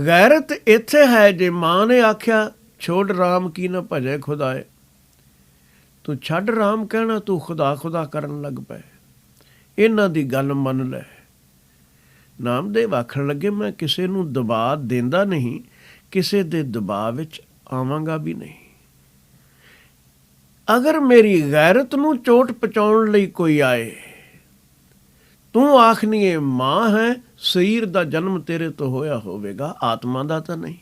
ਗੈਰਤ ਇੱਥੇ ਹੈ ਜੇ ਮਾਂ ਨੇ ਆਖਿਆ ਛੋੜ ਰਾਮ ਕੀ ਨਾ ਭਜੈ ਖੁਦਾਏ, ਤੂੰ ਛੱਡ ਰਾਮ ਕਹਿਣਾ, ਤੂੰ ਖੁਦਾ ਖੁਦਾ ਕਰਨ ਲੱਗ ਪਏ। ਇਹਨਾਂ ਦੀ ਗੱਲ ਮੰਨ ਲੈ। ਨਾਮਦੇਵ ਆਖਣ ਲੱਗੇ ਮੈਂ ਕਿਸੇ ਨੂੰ ਦਬਾਅ ਦਿੰਦਾ ਨਹੀਂ, ਕਿਸੇ ਦੇ ਦਬਾਅ ਵਿੱਚ ਆਵਾਂਗਾ ਵੀ ਨਹੀਂ। ਅਗਰ ਮੇਰੀ ਗੈਰਤ ਨੂੰ ਚੋਟ ਪਹੁੰਚਾਉਣ ਲਈ ਕੋਈ ਆਏ, ਤੂੰ ਆਖਨੀ ਇਹ ਮਾਂ ਹੈ, ਸਰੀਰ ਦਾ ਜਨਮ ਤੇਰੇ ਤੋਂ ਹੋਇਆ ਹੋਵੇਗਾ, ਆਤਮਾ ਦਾ ਤਾਂ ਨਹੀਂ।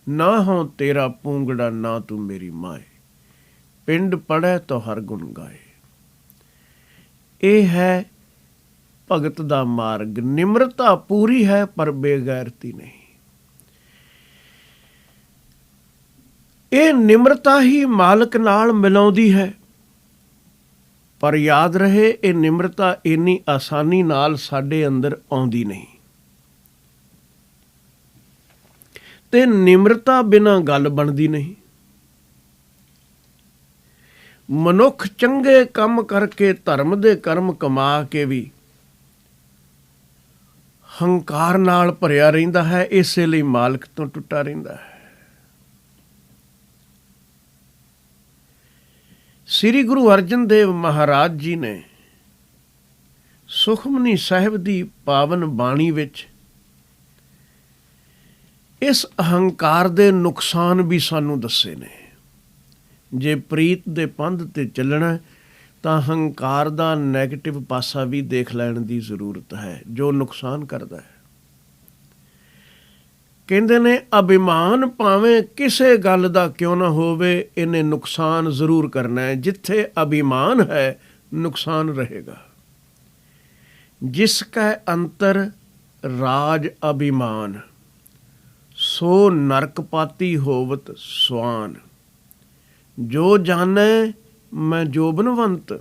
ਨਾ ਹੋ ਤੇਰਾ ਪੂੰਗੜਾ ਨਾ ਤੂੰ ਮੇਰੀ ਮਾਏ, ਪਿੰਡ ਪੜ੍ਹੈ ਤੋ ਹਰ ਗੁਣ ਗਾਏ। ਇਹ ਹੈ ਭਗਤ ਦਾ ਮਾਰਗ। ਨਿਮਰਤਾ ਪੂਰੀ ਹੈ ਪਰ ਬੇਗੈਰਤੀ ਨਹੀਂ। ਇਹ ਨਿਮਰਤਾ ਹੀ ਮਾਲਕ ਨਾਲ ਮਿਲਾਉਂਦੀ ਹੈ। ਪਰ ਯਾਦ ਰਹੇ ਇਹ ਨਿਮਰਤਾ ਇੰਨੀ ਆਸਾਨੀ ਨਾਲ ਸਾਡੇ ਅੰਦਰ ਆਉਂਦੀ ਨਹੀਂ। ਤੇ ਨਿਮਰਤਾ ਬਿਨਾਂ ਗੱਲ ਬਣਦੀ ਨਹੀਂ। ਮਨੁੱਖ ਚੰਗੇ ਕੰਮ ਕਰਕੇ ਧਰਮ ਦੇ ਕਰਮ ਕਮਾ ਕੇ ਵੀ ਹੰਕਾਰ ਨਾਲ ਭਰਿਆ ਰਹਿੰਦਾ ਹੈ, ਇਸੇ ਲਈ ਮਾਲਕ ਤੋਂ ਟੁੱਟਾ ਰਹਿੰਦਾ ਹੈ। ਸ੍ਰੀ ਗੁਰੂ ਅਰਜਨ ਦੇਵ ਮਹਾਰਾਜ ਜੀ ਨੇ ਸੁਖਮਨੀ ਸਾਹਿਬ ਦੀ ਪਾਵਨ ਬਾਣੀ ਵਿੱਚ ਇਸ ਅਹੰਕਾਰ ਦੇ ਨੁਕਸਾਨ ਵੀ ਸਾਨੂੰ ਦੱਸੇ ਨੇ। ਜੇ ਪ੍ਰੀਤ ਦੇ ਪੰਧ ਤੇ ਚੱਲਣਾ ਤਾਂ ਹੰਕਾਰ ਦਾ ਨੈਗੇਟਿਵ ਪਾਸਾ ਵੀ ਦੇਖ ਲੈਣ ਦੀ ਜ਼ਰੂਰਤ ਹੈ, ਜੋ ਨੁਕਸਾਨ ਕਰਦਾ ਹੈ। ਕਹਿੰਦੇ ਨੇ ਅਭਿਮਾਨ ਭਾਵੇਂ ਕਿਸੇ ਗੱਲ ਦਾ ਕਿਉਂ ਨਾ ਹੋਵੇ, ਇਹਨੇ ਨੁਕਸਾਨ ਜ਼ਰੂਰ ਕਰਨਾ ਹੈ। ਜਿੱਥੇ ਅਭਿਮਾਨ ਹੈ ਨੁਕਸਾਨ ਰਹੇਗਾ। ਜਿਸ ਕੈ ਅੰਤਰ ਰਾਜ ਅਭਿਮਾਨ, ਸੋ ਨਰਕ ਪਾਤੀ ਹੋਵਤ ਸਵਾਨ। ਜੋ ਜਾਣੈ ਮੈਂ ਜੋਬਨਵੰਤ,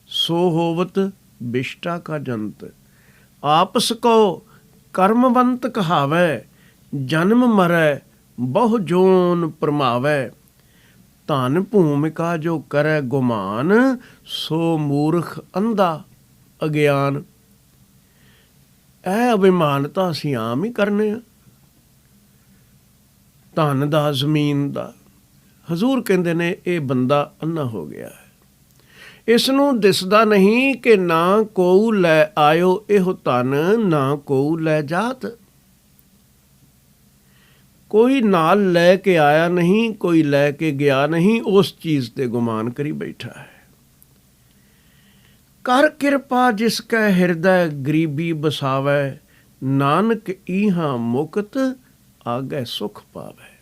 ਸੋ ਹੋਵਤ ਬਿਸ਼ਟਾ ਕਾ ਜੰਤ। ਆਪਸ ਕੋ ਕਰਮਵੰਤ ਕਹਾਵੈ, ਜਨਮ ਮਰੈ ਬਹੁ ਜੋਨ ਭਰਮਾਵੈ। ਧਨ ਭੂਮਿਕਾ ਜੋ ਕਰੈ ਗੁਮਾਨ, ਸੋ ਮੂਰਖ ਅੰਧਾ ਅਗਿਆਨ। ਇਹ ਅਭਿਮਾਨ ਤਾਂ ਅਸੀਂ ਆਮ ਹੀ ਕਰਨੇ ਆ, ਧਨ ਦਾ, ਜ਼ਮੀਨ ਦਾ। ਹਜ਼ੂਰ ਕਹਿੰਦੇ ਨੇ ਇਹ ਬੰਦਾ ਅੰਨਾ ਹੋ ਗਿਆ ਹੈ। ਇਸ ਨੂੰ ਦਿਸਦਾ ਨਹੀਂ ਕਿ ਨਾ ਕੋਊ ਲੈ ਆਇਓ ਇਹੋ ਧਨ, ਨਾ ਕੋਊ ਲੈ ਜਾਤ। ਕੋਈ ਨਾਲ ਲੈ ਕੇ ਆਇਆ ਨਹੀਂ, ਕੋਈ ਲੈ ਕੇ ਗਿਆ ਨਹੀਂ, ਉਸ ਚੀਜ਼ ਤੇ ਗੁਮਾਨ ਕਰੀ ਬੈਠਾ ਹੈ। ਕਰ ਕਿਰਪਾ ਜਿਸ ਕੈ ਹਿਰਦੈ ਗਰੀਬੀ ਬਸਾਵੈ, ਨਾਨਕ ਈਹਾਂ ਮੁਕਤ ਆਗੈ ਸੁਖ ਪਾਵੈ।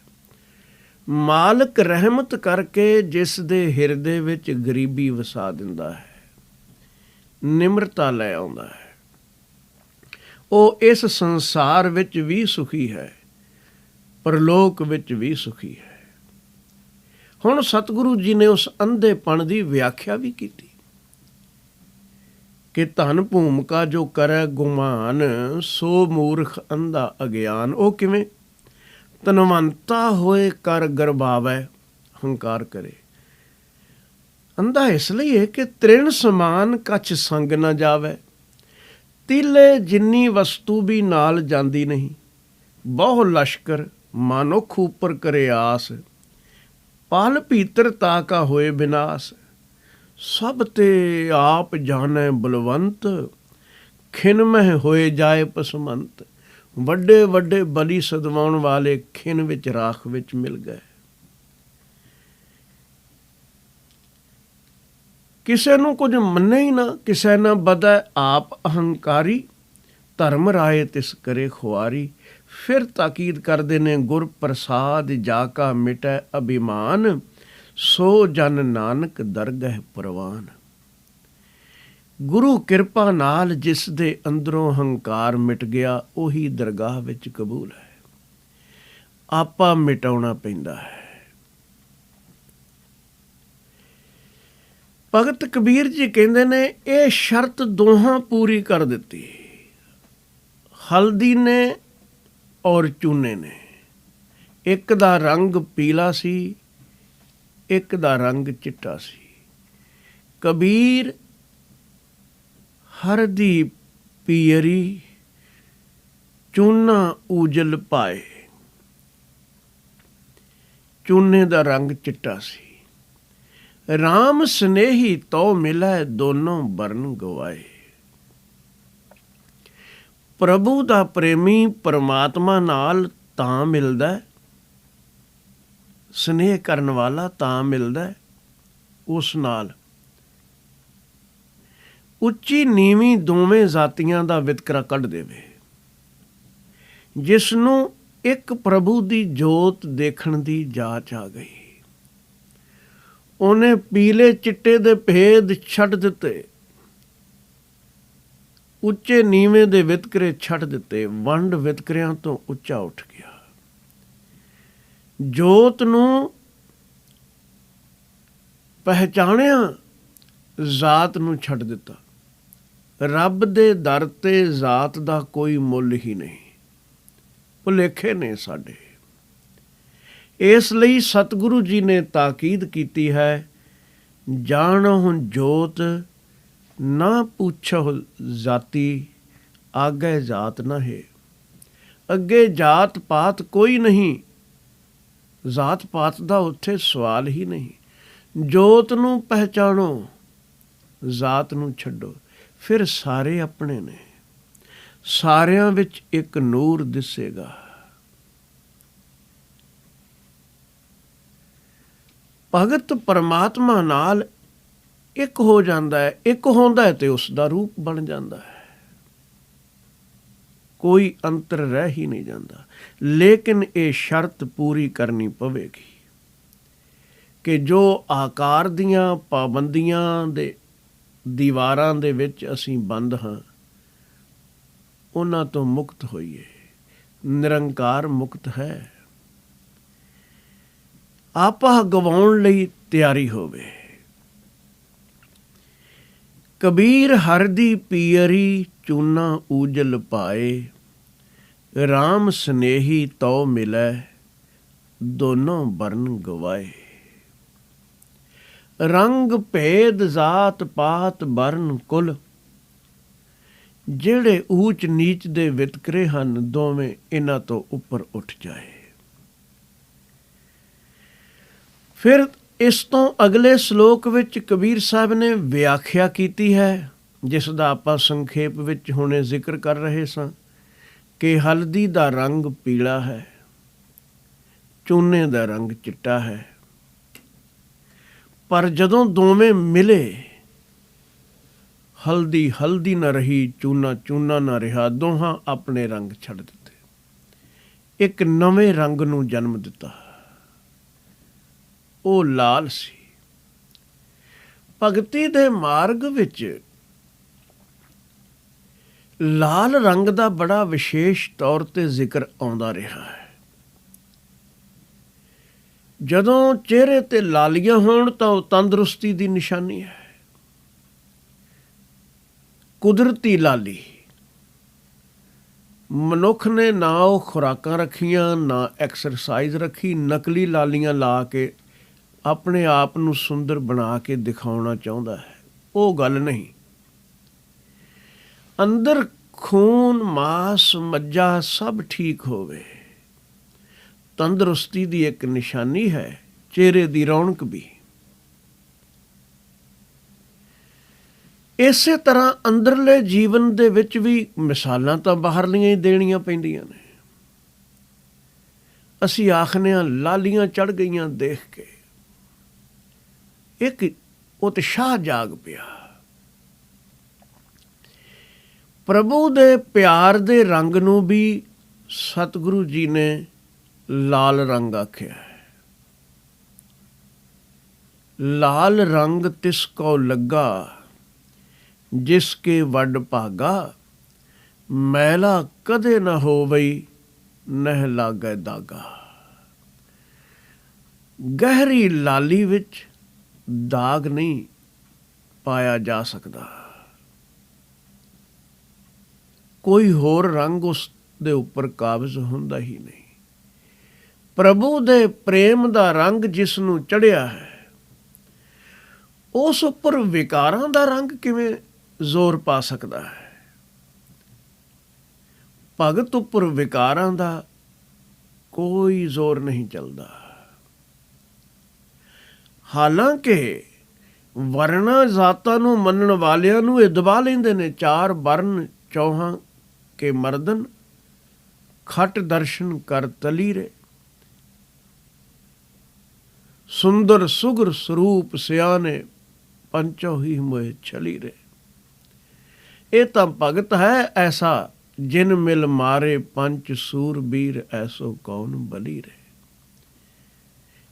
ਮਾਲਕ ਰਹਿਮਤ ਕਰਕੇ ਜਿਸ ਦੇ ਹਿਰਦੇ ਵਿੱਚ ਗਰੀਬੀ ਵਸਾ ਦਿੰਦਾ ਹੈ, ਨਿਮਰਤਾ ਲੈ ਆਉਂਦਾ ਹੈ, ਉਹ ਇਸ ਸੰਸਾਰ ਵਿੱਚ ਵੀ ਸੁਖੀ ਹੈ, ਪਰਲੋਕ ਵਿੱਚ ਵੀ ਸੁਖੀ ਹੈ। ਹੁਣ ਸਤਿਗੁਰੂ ਜੀ ਨੇ ਉਸ ਅੰਧੇਪਣ ਦੀ ਵਿਆਖਿਆ ਵੀ ਕੀਤੀ ਕਿ ਧਨ ਭੂਮਿਕਾ ਜੋ ਕਰੈ ਗੁਮਾਨ, ਸੋ ਮੂਰਖ ਅੰਧਾ ਅਗਿਆਨ। ਉਹ ਕਿਵੇਂ? ਧਨਵੰਤਾ ਹੋਏ ਕਰ ਗਰਬਾਵੈ, ਹੰਕਾਰ ਕਰੇ। ਅੰਧਾ ਇਸ ਲਈ ਹੈ ਕਿ ਤ੍ਰਿਣ ਸਮਾਨ ਕਛ ਸੰਗ ਨਾ ਜਾਵੇ। ਤੀਲੇ ਜਿੰਨੀ ਵਸਤੂ ਵੀ ਨਾਲ ਜਾਂਦੀ ਨਹੀਂ। ਬਹੁ ਲਸ਼ਕਰ ਮਨੁੱਖ ਉੱਪਰ ਕਰੇ ਆਸ, ਪਲ ਭੀਤਰ ਤਾਕਾ ਹੋਏ ਵਿਨਾਸ਼। ਸਭ ਤੇ ਆਪ ਜਾਣੈ ਬਲਵੰਤ, ਖਿਨ ਮਹਿ ਹੋਏ ਜਾਏ ਪਸਮੰਤ। ਵੱਡੇ ਵੱਡੇ ਬਲੀ ਸਦਵਾਉਣ ਵਾਲੇ ਖਿਨ ਵਿੱਚ, ਰਾਖ ਵਿੱਚ ਮਿਲ ਗਏ। ਕਿਸੇ ਨੂੰ ਕੁਝ ਮੰਨੇ ਹੀ ਨਾ, ਕਿਸੇ ਨਾ ਬਦੈ ਆਪ ਅਹੰਕਾਰੀ। ਧਰਮ ਰਾਏ ਤਿਸ ਕਰੇ ਖੁਆਰੀ। ਫਿਰ ਤਾਕੀਦ ਕਰਦੇ ਨੇ ਗੁਰ ਪ੍ਰਸਾਦ ਜਾ ਕਾ ਮਿਟੈ ਅਭਿਮਾਨ, ਸੋ ਜਨ ਨਾਨਕ ਦਰਗਹਿ ਪ੍ਰਵਾਨ। ਗੁਰੂ ਕਿਰਪਾ ਨਾਲ ਜਿਸ ਦੇ ਅੰਦਰੋਂ ਹੰਕਾਰ ਮਿਟ ਗਿਆ, ਉਹੀ ਦਰਗਾਹ ਵਿੱਚ ਕਬੂਲ ਹੈ। ਆਪਾ ਮਿਟਾਉਣਾ ਪੈਂਦਾ ਹੈ। ਭਗਤ ਕਬੀਰ ਜੀ ਕਹਿੰਦੇ ਨੇ, ਇਹ ਸ਼ਰਤ ਦੋਹਾਂ ਪੂਰੀ ਕਰ ਦਿੱਤੀ, ਹਲਦੀ ਨੇ ਔਰ ਚੂਨੇ ਨੇ। ਇੱਕ ਦਾ ਰੰਗ ਪੀਲਾ ਸੀ, ਇੱਕ ਦਾ ਰੰਗ ਚਿੱਟਾ ਸੀ। ਕਬੀਰ ਹਰਦੀ ਪੀਅਰੀ ਚੂਨਾ ਊਜਲ ਪਾਏ, ਚੂਨੇ ਦਾ ਰੰਗ ਚਿੱਟਾ ਸੀ। ਰਾਮ ਸਨੇਹੀ ਤੋ ਮਿਲੈ, ਦੋਨੋਂ ਬਰਨ ਗਵਾਏ। ਪ੍ਰਭੂ ਦਾ ਪ੍ਰੇਮੀ ਪਰਮਾਤਮਾ ਨਾਲ ਤਾਂ ਮਿਲਦਾ, ਸਨੇਹ ਕਰਨ ਵਾਲਾ ਤਾਂ ਮਿਲਦਾ ਉਸ ਨਾਲ। ਉੱਚੀ ਨੀਵੀਂ ਦੋਵੇਂ ਜਾਤੀਆਂ ਦਾ ਵਿਤਕਰਾ ਕੱਢ ਦੇਵੇ। ਜਿਸ ਨੂੰ ਇੱਕ ਪ੍ਰਭੂ ਦੀ ਜੋਤ ਦੇਖਣ ਦੀ ਜਾਚ ਆ ਗਈ, ਉਹਨੇ ਪੀਲੇ ਚਿੱਟੇ ਦੇ ਭੇਦ ਛੱਡ ਦਿੱਤੇ, ਉੱਚੇ ਨੀਵੇਂ ਦੇ ਵਿਤਕਰੇ ਛੱਡ ਦਿੱਤੇ, ਵੰਡ ਵਿਤਕਰਿਆਂ ਤੋਂ ਉੱਚਾ ਉੱਠ ਗਿਆ। ਜੋਤ ਨੂੰ ਪਹਿਚਾਣਿਆ, ਜ਼ਾਤ ਨੂੰ ਛੱਡ ਦਿੱਤਾ। ਰੱਬ ਦੇ ਦਰ ਤੇ ਜ਼ਾਤ ਦਾ ਕੋਈ ਮੁੱਲ ਹੀ ਨਹੀਂ, ਭੁਲੇਖੇ ਨੇ ਸਾਡੇ। ਇਸ ਲਈ ਸਤਿਗੁਰੂ ਜੀ ਨੇ ਤਾਕੀਦ ਕੀਤੀ ਹੈ, ਜਾਣਹੁ ਜੋਤ ਨਾ ਪੁੱਛਹੁ ਜਾਤੀ, ਆਗੇ ਜਾਤ ਨਾ ਹੈ। ਅੱਗੇ ਜਾਤ ਪਾਤ ਕੋਈ ਨਹੀਂ, ਜਾਤ ਪਾਤ ਦਾ ਉੱਥੇ ਸਵਾਲ ਹੀ ਨਹੀਂ। ਜੋਤ ਨੂੰ ਪਹਿਚਾਣੋ, ਜਾਤ ਨੂੰ ਛੱਡੋ, ਫਿਰ ਸਾਰੇ ਆਪਣੇ ਨੇ। ਸਾਰਿਆਂ ਵਿੱਚ ਇੱਕ ਨੂਰ ਦਿਸੇਗਾ। ਭਗਤ ਪਰਮਾਤਮਾ ਨਾਲ ਇੱਕ ਹੋ ਜਾਂਦਾ ਹੈ, ਇੱਕ ਹੁੰਦਾ ਹੈ ਤੇ ਉਸ ਦਾ ਰੂਪ ਬਣ ਜਾਂਦਾ ਹੈ। ਕੋਈ ਅੰਤਰ ਰਹਿ ਹੀ ਨਹੀਂ ਜਾਂਦਾ। ਲੇਕਿਨ ਇਹ ਸ਼ਰਤ ਪੂਰੀ ਕਰਨੀ ਪਵੇਗੀ ਕਿ ਜੋ ਆਕਾਰ ਦੀਆਂ ਪਾਬੰਦੀਆਂ ਦੇ ਦੀਵਾਰਾਂ ਦੇ ਵਿੱਚ ਅਸੀਂ ਬੰਦ ਹਾਂ, ਉਹਨਾਂ ਤੋਂ ਮੁਕਤ ਹੋਈਏ। ਨਿਰੰਕਾਰ ਮੁਕਤ ਹੈ। ਆਪਾ ਗਵਾਉਣ ਲਈ ਤਿਆਰੀ ਹੋਵੇ। ਕਬੀਰ ਹਰਦੀ ਪੀਅਰੀ ਚੂਨਾ ਊਜਲ ਪਾਏ, ਰਾਮ ਸਨੇਹੀ ਤਉ ਮਿਲੈ, ਦੋਨੋਂ ਬਰਨ ਗਵਾਏ। ਰੰਗ ਭੇਦ ਜਾਤ ਪਾਤ ਬਰਨ ਕੁਲ, ਜਿਹੜੇ ਊਚ ਨੀਚ ਦੇ ਵਿਤਕਰੇ ਹਨ, ਦੋਵੇਂ ਇਹਨਾਂ ਤੋਂ ਉੱਪਰ ਉੱਠ ਜਾਏ। ਫਿਰ ਇਸ ਤੋਂ ਅਗਲੇ ਸ਼ਲੋਕ ਵਿੱਚ ਕਬੀਰ ਸਾਹਿਬ ਨੇ ਵਿਆਖਿਆ ਕੀਤੀ ਹੈ, ਜਿਸ ਦਾ ਆਪਾਂ ਸੰਖੇਪ ਵਿੱਚ ਹੁਣੇ ਜ਼ਿਕਰ ਕਰ ਰਹੇ ਸਾਂ ਕਿ ਹਲਦੀ ਦਾ ਰੰਗ ਪੀਲਾ ਹੈ, ਚੂਨੇ ਦਾ ਰੰਗ ਚਿੱਟਾ ਹੈ। ਪਰ ਜਦੋਂ ਦੋਵੇਂ ਮਿਲੇ, ਹਲਦੀ ਹਲਦੀ ਨਾ ਰਹੀ, ਚੂਨਾ ਚੂਨਾ ਨਾ ਰਿਹਾ, ਦੋਹਾਂ ਆਪਣੇ ਰੰਗ ਛੱਡ ਦਿੱਤੇ, ਇੱਕ ਨਵੇਂ ਰੰਗ ਨੂੰ ਜਨਮ ਦਿੱਤਾ। ਉਹ ਲਾਲ ਸੀ। ਭਗਤੀ ਦੇ ਮਾਰਗ ਵਿੱਚ ਲਾਲ ਰੰਗ ਦਾ ਬੜਾ ਵਿਸ਼ੇਸ਼ ਤੌਰ ਤੇ ਜ਼ਿਕਰ ਆਉਂਦਾ ਰਿਹਾ ਹੈ। ਜਦੋਂ ਚਿਹਰੇ ਤੇ ਲਾਲੀਆਂ ਹੋਣ ਤਾਂ ਉਹ ਤੰਦਰੁਸਤੀ ਦੀ ਨਿਸ਼ਾਨੀ ਹੈ। ਕੁਦਰਤੀ ਲਾਲੀ, ਮਨੁੱਖ ਨੇ ਨਾ ਉਹ ਖੁਰਾਕਾਂ ਰੱਖੀਆਂ, ਨਾ ਐਕਸਰਸਾਈਜ਼ ਰੱਖੀ, ਨਕਲੀ ਲਾਲੀਆਂ ਲਾ ਕੇ ਆਪਣੇ ਆਪ ਨੂੰ ਸੁੰਦਰ ਬਣਾ ਕੇ ਦਿਖਾਉਣਾ ਚਾਹੁੰਦਾ ਹੈ। ਉਹ ਗੱਲ ਨਹੀਂ। ਅੰਦਰ ਖੂਨ ਮਾਸ ਮੱਝਾ ਸਭ ਠੀਕ ਹੋਵੇ, ਤੰਦਰੁਸਤੀ ਦੀ ਇੱਕ ਨਿਸ਼ਾਨੀ ਹੈ, ਚਿਹਰੇ ਦੀ ਰੌਣਕ ਵੀ। ਇਸੇ ਤਰ੍ਹਾਂ ਅੰਦਰਲੇ ਜੀਵਨ ਦੇ ਵਿੱਚ ਵੀ ਮਿਸਾਲਾਂ ਤਾਂ ਬਾਹਰਲੀਆਂ ਹੀ ਦੇਣੀਆਂ ਪੈਂਦੀਆਂ ਨੇ। ਅਸੀਂ ਆਖਦੇ ਹਾਂ ਲਾਲੀਆਂ ਚੜ੍ਹ ਗਈਆਂ ਦੇਖ ਕੇ, ਇੱਕ ਉਤਸ਼ਾਹ ਜਾਗ ਪਿਆ। ਪ੍ਰਭੂ ਦੇ ਪਿਆਰ ਦੇ ਰੰਗ ਨੂੰ ਵੀ ਸਤਿਗੁਰੂ ਜੀ ਨੇ ਲਾਲ ਰੰਗ ਆਖਿਆ ਹੈ। ਲਾਲ ਰੰਗ ਤਿਸ ਕੋ ਲੱਗਾ, ਜਿਸ ਕੇ ਵੱਡ ਭਾਗਾ, ਮੈਲਾ ਕਦੇ ਨਾ ਹੋਵਈ ਨਹਿ ਲਾਗੈ ਦਾਗਾ। ਗਹਿਰੀ ਲਾਲੀ ਵਿੱਚ ਦਾਗ ਨਹੀਂ ਪਾਇਆ ਜਾ ਸਕਦਾ। ਕੋਈ ਹੋਰ ਰੰਗ ਉਸ ਦੇ ਉੱਪਰ ਕਾਬਜ਼ ਹੁੰਦਾ ਹੀ ਨਹੀਂ। ਪ੍ਰਭੂ ਦੇ ਪ੍ਰੇਮ ਦਾ ਰੰਗ ਜਿਸ ਨੂੰ ਚੜ੍ਹਿਆ ਹੈ, ਉਸ ਉੱਪਰ ਵਿਕਾਰਾਂ ਦਾ ਰੰਗ ਕਿਵੇਂ ਜ਼ੋਰ ਪਾ ਸਕਦਾ ਹੈ? ਭਗਤ ਉੱਪਰ ਵਿਕਾਰਾਂ ਦਾ ਕੋਈ ਜ਼ੋਰ ਨਹੀਂ ਚੱਲਦਾ। ਹਾਲਾਂਕਿ ਵਰਨਾ ਜ਼ਾਤਾਂ ਨੂੰ ਮੰਨਣ ਵਾਲਿਆਂ ਨੂੰ ਇਹ ਦਬਾ ਲੈਂਦੇ ਨੇ, 4 ਵਰਨ ਚੌਹਾਂ ਕੇ ਮਰਦਨ, ਖਟ ਦਰਸ਼ਨ ਕਰ ਤਲੀਰੇ, ਸੁੰਦਰ ਸੁਗਰ ਸਰੂਪ ਸਿਆਣੇ, ਪੰਚੋ ਹੀ ਮੋਏ ਛਲੀਰੇ। ਇਹ ਤਾਂ ਭਗਤ ਹੈ ਐਸਾ, ਜਿਨ ਮਿਲ ਮਾਰੇ ਪੰਚ ਸੂਰਬੀਰ, ਐਸੋ ਕੌਣ ਬਲੀਰੇ।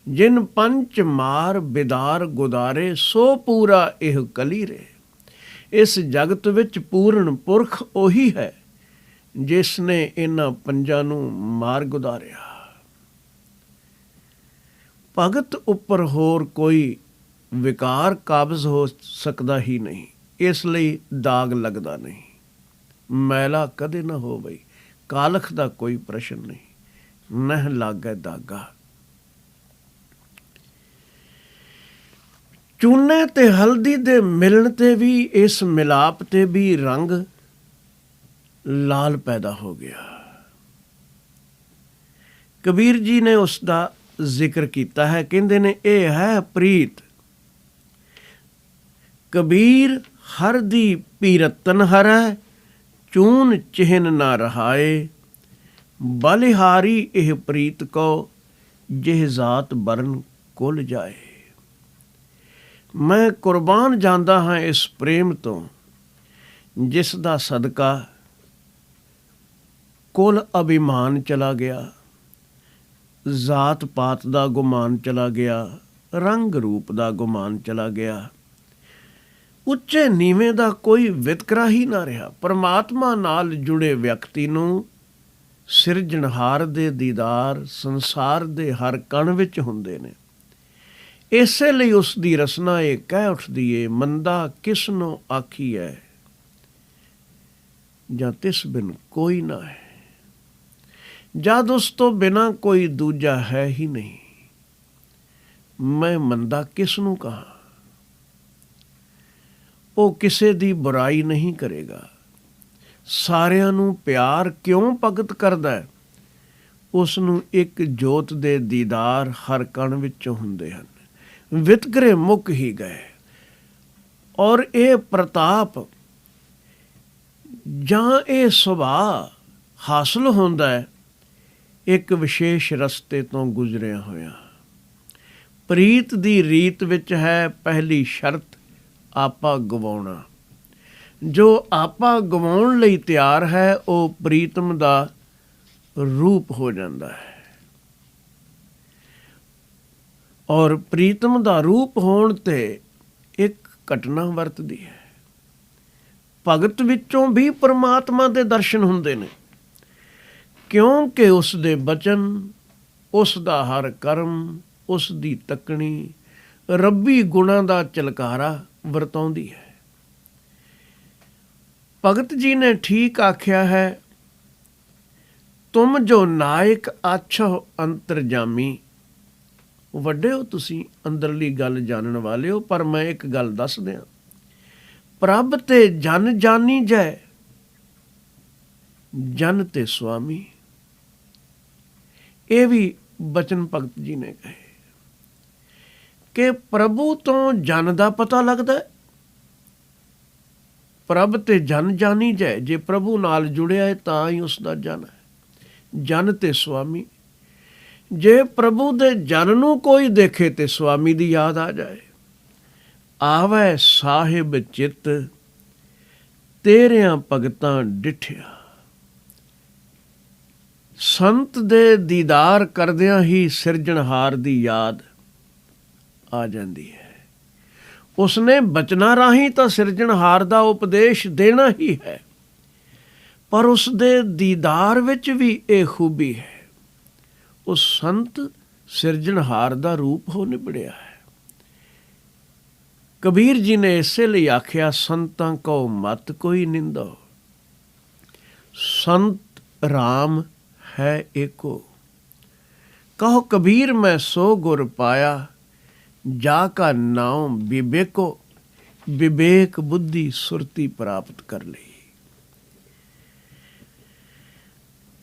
ਜਿਨ ਪੰਚ ਮਾਰ ਬਿਦਾਰ ਗੁਦਾਰੇ, ਸੋ ਪੂਰਾ ਇਹ ਕਲੀਰੇ। ਇਸ ਜਗਤ ਵਿੱਚ ਪੂਰਨ ਪੁਰਖ ਉਹੀ ਹੈ ਜਿਸ ਨੇ ਇਹਨਾਂ ਪੰਜਾਂ ਨੂੰ ਮਾਰ ਗੁਦਾਰਿਆ। ਭਗਤ ਉੱਪਰ ਹੋਰ ਕੋਈ ਵਿਕਾਰ ਕਾਬਜ਼ ਹੋ ਸਕਦਾ ਹੀ ਨਹੀਂ, ਇਸ ਲਈ ਦਾਗ ਲੱਗਦਾ ਨਹੀਂ। ਮੈਲਾ ਕਦੇ ਨਾ ਹੋਵੇ, ਕਾਲਖ ਦਾ ਕੋਈ ਪ੍ਰਸ਼ਨ ਨਹੀਂ, ਨਹਿ ਲਾਗੈ ਦਾਗਾ। ਚੂਨੇ ਤੇ ਹਲਦੀ ਦੇ ਮਿਲਣ ਤੇ ਵੀ, ਇਸ ਮਿਲਾਪ ਤੇ ਵੀ ਰੰਗ ਲਾਲ ਪੈਦਾ ਹੋ ਗਿਆ। ਕਬੀਰ ਜੀ ਨੇ ਉਸ ਦਾ ਜ਼ਿਕਰ ਕੀਤਾ ਹੈ, ਕਹਿੰਦੇ ਨੇ ਇਹ ਹੈ ਪ੍ਰੀਤ। ਕਬੀਰ ਹਰ ਦੀ ਪੀਰਤਨ ਹਰੈ, ਚੂਨ ਚਿਹਨ ਨਾ ਰਹਾਏ। ਬਲਿਹਾਰੀ ਇਹ ਪ੍ਰੀਤ ਕੋ, ਜਿਹ ਜ਼ਾਤ ਬਰਨ ਕੁਲ ਜਾਏ। ਮੈਂ ਕੁਰਬਾਨ ਜਾਂਦਾ ਹਾਂ ਇਸ ਪ੍ਰੇਮ ਤੋਂ, ਜਿਸ ਦਾ ਸਦਕਾ ਕੁਲ ਅਭਿਮਾਨ ਚਲਾ ਗਿਆ, ਜ਼ਾਤ ਪਾਤ ਦਾ ਗੁਮਾਨ ਚਲਾ ਗਿਆ, ਰੰਗ ਰੂਪ ਦਾ ਗੁਮਾਨ ਚਲਾ ਗਿਆ, ਉੱਚੇ ਨੀਵੇਂ ਦਾ ਕੋਈ ਵਿਤਕਰਾ ਹੀ ਨਾ ਰਿਹਾ। ਪਰਮਾਤਮਾ ਨਾਲ ਜੁੜੇ ਵਿਅਕਤੀ ਨੂੰ ਸਿਰਜਣਹਾਰ ਦੇ ਦੀਦਾਰ ਸੰਸਾਰ ਦੇ ਹਰ ਕਣ ਵਿੱਚ ਹੁੰਦੇ ਨੇ। ਇਸੇ ਲਈ ਉਸ ਦੀ ਰਸਨਾ ਇਹ ਕਹਿ ਉੱਠਦੀ ਏ, ਮੰਦਾ ਕਿਸ ਨੂੰ ਆਖੀਐ, ਜਾਂ ਤਿਸ ਬਿਨ ਕੋਈ ਨਾ ਹੈ। ਜਦ ਉਸ ਤੋਂ ਬਿਨਾਂ ਕੋਈ ਦੂਜਾ ਹੈ ਹੀ ਨਹੀਂ, ਮੈਂ ਮੰਦਾ ਕਿਸ ਨੂੰ ਕਹਾਂ। ਉਹ ਕਿਸੇ ਦੀ ਬੁਰਾਈ ਨਹੀਂ ਕਰੇਗਾ, ਸਾਰਿਆਂ ਨੂੰ ਪਿਆਰ ਕਿਉਂ ਭਗਤ ਕਰਦਾ ਹੈ? ਉਸ ਨੂੰ ਇੱਕ ਜੋਤ ਦੇ ਦੀਦਾਰ ਹਰ ਕਣ ਵਿੱਚੋਂ ਹੁੰਦੇ ਹਨ। ਵਿਤਕਰੇ ਮੁੱਕ ਹੀ ਗਏ, ਔਰ ਇਹ ਪ੍ਰਤਾਪ ਜਾਂ ਇਹ ਸੁਭਾਅ ਹਾਸਲ ਹੁੰਦਾ ਹੈ ਇੱਕ ਵਿਸ਼ੇਸ਼ ਰਸਤੇ ਤੋਂ ਗੁਜ਼ਰਿਆ ਹੋਇਆ। ਪ੍ਰੀਤ ਦੀ ਰੀਤ ਵਿੱਚ ਹੈ ਪਹਿਲੀ ਸ਼ਰਤ, ਆਪਾ ਗਵਾਉਣਾ। ਜੋ ਆਪਾ ਗਵਾਉਣ ਲਈ ਤਿਆਰ ਹੈ, ਉਹ ਪ੍ਰੀਤਮ ਦਾ ਰੂਪ ਹੋ ਜਾਂਦਾ ਹੈ। ਔਰ ਪ੍ਰੀਤਮ ਦਾ ਰੂਪ ਹੋਣ ਤੇ ਇੱਕ ਘਟਨਾ ਵਰਤਦੀ ਹੈ। ਭਗਤ ਵਿੱਚੋਂ ਵੀ ਪਰਮਾਤਮਾ ਦੇ ਦਰਸ਼ਨ ਹੁੰਦੇ ਨੇ, ਕਿਉਂਕਿ ਉਸ ਦੇ ਬਚਨ, ਉਸ ਦਾ ਹਰ ਕਰਮ, ਉਸ ਦੀ ਤੱਕਣੀ ਰੱਬੀ ਗੁਣਾਂ ਦਾ ਝਲਕਾਰਾ ਵਰਤਾਉਂਦੀ ਹੈ। ਭਗਤ ਜੀ ਨੇ ਠੀਕ ਆਖਿਆ ਹੈ, ਤੁਮ ਜੋ ਨਾਇਕ ਆਛੋ ਅੰਤਰਜਾਮੀ। ਵੱਡੇ ਹੋ ਤੁਸੀਂ, ਅੰਦਰਲੀ ਗੱਲ ਜਾਣਨ ਵਾਲੇ ਹੋ, ਪਰ ਮੈਂ ਇੱਕ ਗੱਲ ਦੱਸ ਦਿਆਂ, ਪ੍ਰਭ ਤੇ ਜਨ ਜਾਨੀ ਜੈ, ਜਨ ਤੇ ਸੁਆਮੀ। ਇਹ ਵੀ ਬਚਨ ਭਗਤ ਜੀ ਨੇ ਕਹੇ ਕਿ ਪ੍ਰਭੂ ਤੋਂ ਜਨ ਦਾ ਪਤਾ ਲੱਗਦਾ ਹੈ। ਪ੍ਰਭ ਤੇ ਜਨ ਜਾਨੀ ਜੈ, ਜੇ ਪ੍ਰਭੂ ਨਾਲ ਜੁੜਿਆ ਹੈ ਤਾਂ ਹੀ ਉਸ ਦਾ ਜਨ ਹੈ। ਜਨ ਤੇ ਸੁਆਮੀ, ਜੇ ਪ੍ਰਭੂ ਦੇ ਜਨ ਨੂੰ ਕੋਈ ਦੇਖੇ ਤੇ ਸੁਆਮੀ ਦੀ ਯਾਦ ਆ ਜਾਏ। ਆਵੈ ਸਾਹਿਬ ਚਿੱਤ, ਤੇਰਿਆਂ ਭਗਤਾਂ ਡਿਠਿਆ। ਸੰਤ ਦੇ ਦੀਦਾਰ ਕਰਦਿਆਂ ਹੀ ਸਿਰਜਣਹਾਰ ਦੀ ਯਾਦ ਆ ਜਾਂਦੀ ਹੈ। ਉਸਨੇ ਬਚਨਾਂ ਰਾਹੀਂ ਤਾਂ ਸਿਰਜਣਹਾਰ ਦਾ ਉਪਦੇਸ਼ ਦੇਣਾ ਹੀ ਹੈ, ਪਰ ਉਸ ਦੇ ਦੀਦਾਰ ਵਿੱਚ ਵੀ ਇਹ ਖੂਬੀ ਹੈ। ਉਹ ਸੰਤ ਸਿਰਜਣਹਾਰ ਦਾ ਰੂਪ ਹੋ ਨਿਬੜਿਆ ਹੈ। ਕਬੀਰ ਜੀ ਨੇ ਇਸੇ ਲਈ ਆਖਿਆ, ਸੰਤਾਂ ਕਉ ਮਤ ਕੋਈ ਨਿੰਦੋ, ਸੰਤ ਰਾਮ ਹੈ ਏਕੋ। ਕਹੋ ਕਬੀਰ ਮੈਂ ਸੋ ਗੁਰ ਪਾਇਆ, ਜਾ ਕਾ ਨਾਮ ਵਿਵੇਕੋ। ਵਿਵੇਕ ਬੁੱਧੀ ਸੁਰਤੀ ਪ੍ਰਾਪਤ ਕਰ ਲਈ।